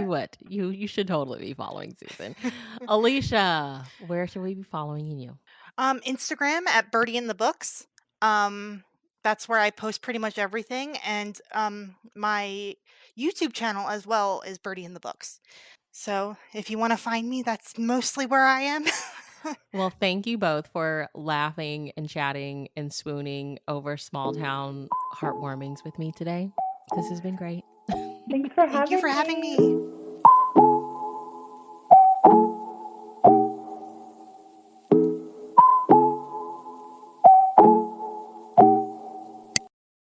Speaker 1: You would. You should totally be following Susan. Alicia, where should we be following you?
Speaker 3: Instagram at Birdie in the Books. Um, that's where I post pretty much everything, and my YouTube channel as well is Birdie in the Books. So if you want to find me, that's mostly where I am.
Speaker 1: Well, thank you both for laughing and chatting and swooning over small town heartwarmings with me today. This has been great.
Speaker 2: Thanks for
Speaker 3: Thank you for
Speaker 2: having
Speaker 3: having
Speaker 2: me.
Speaker 3: me.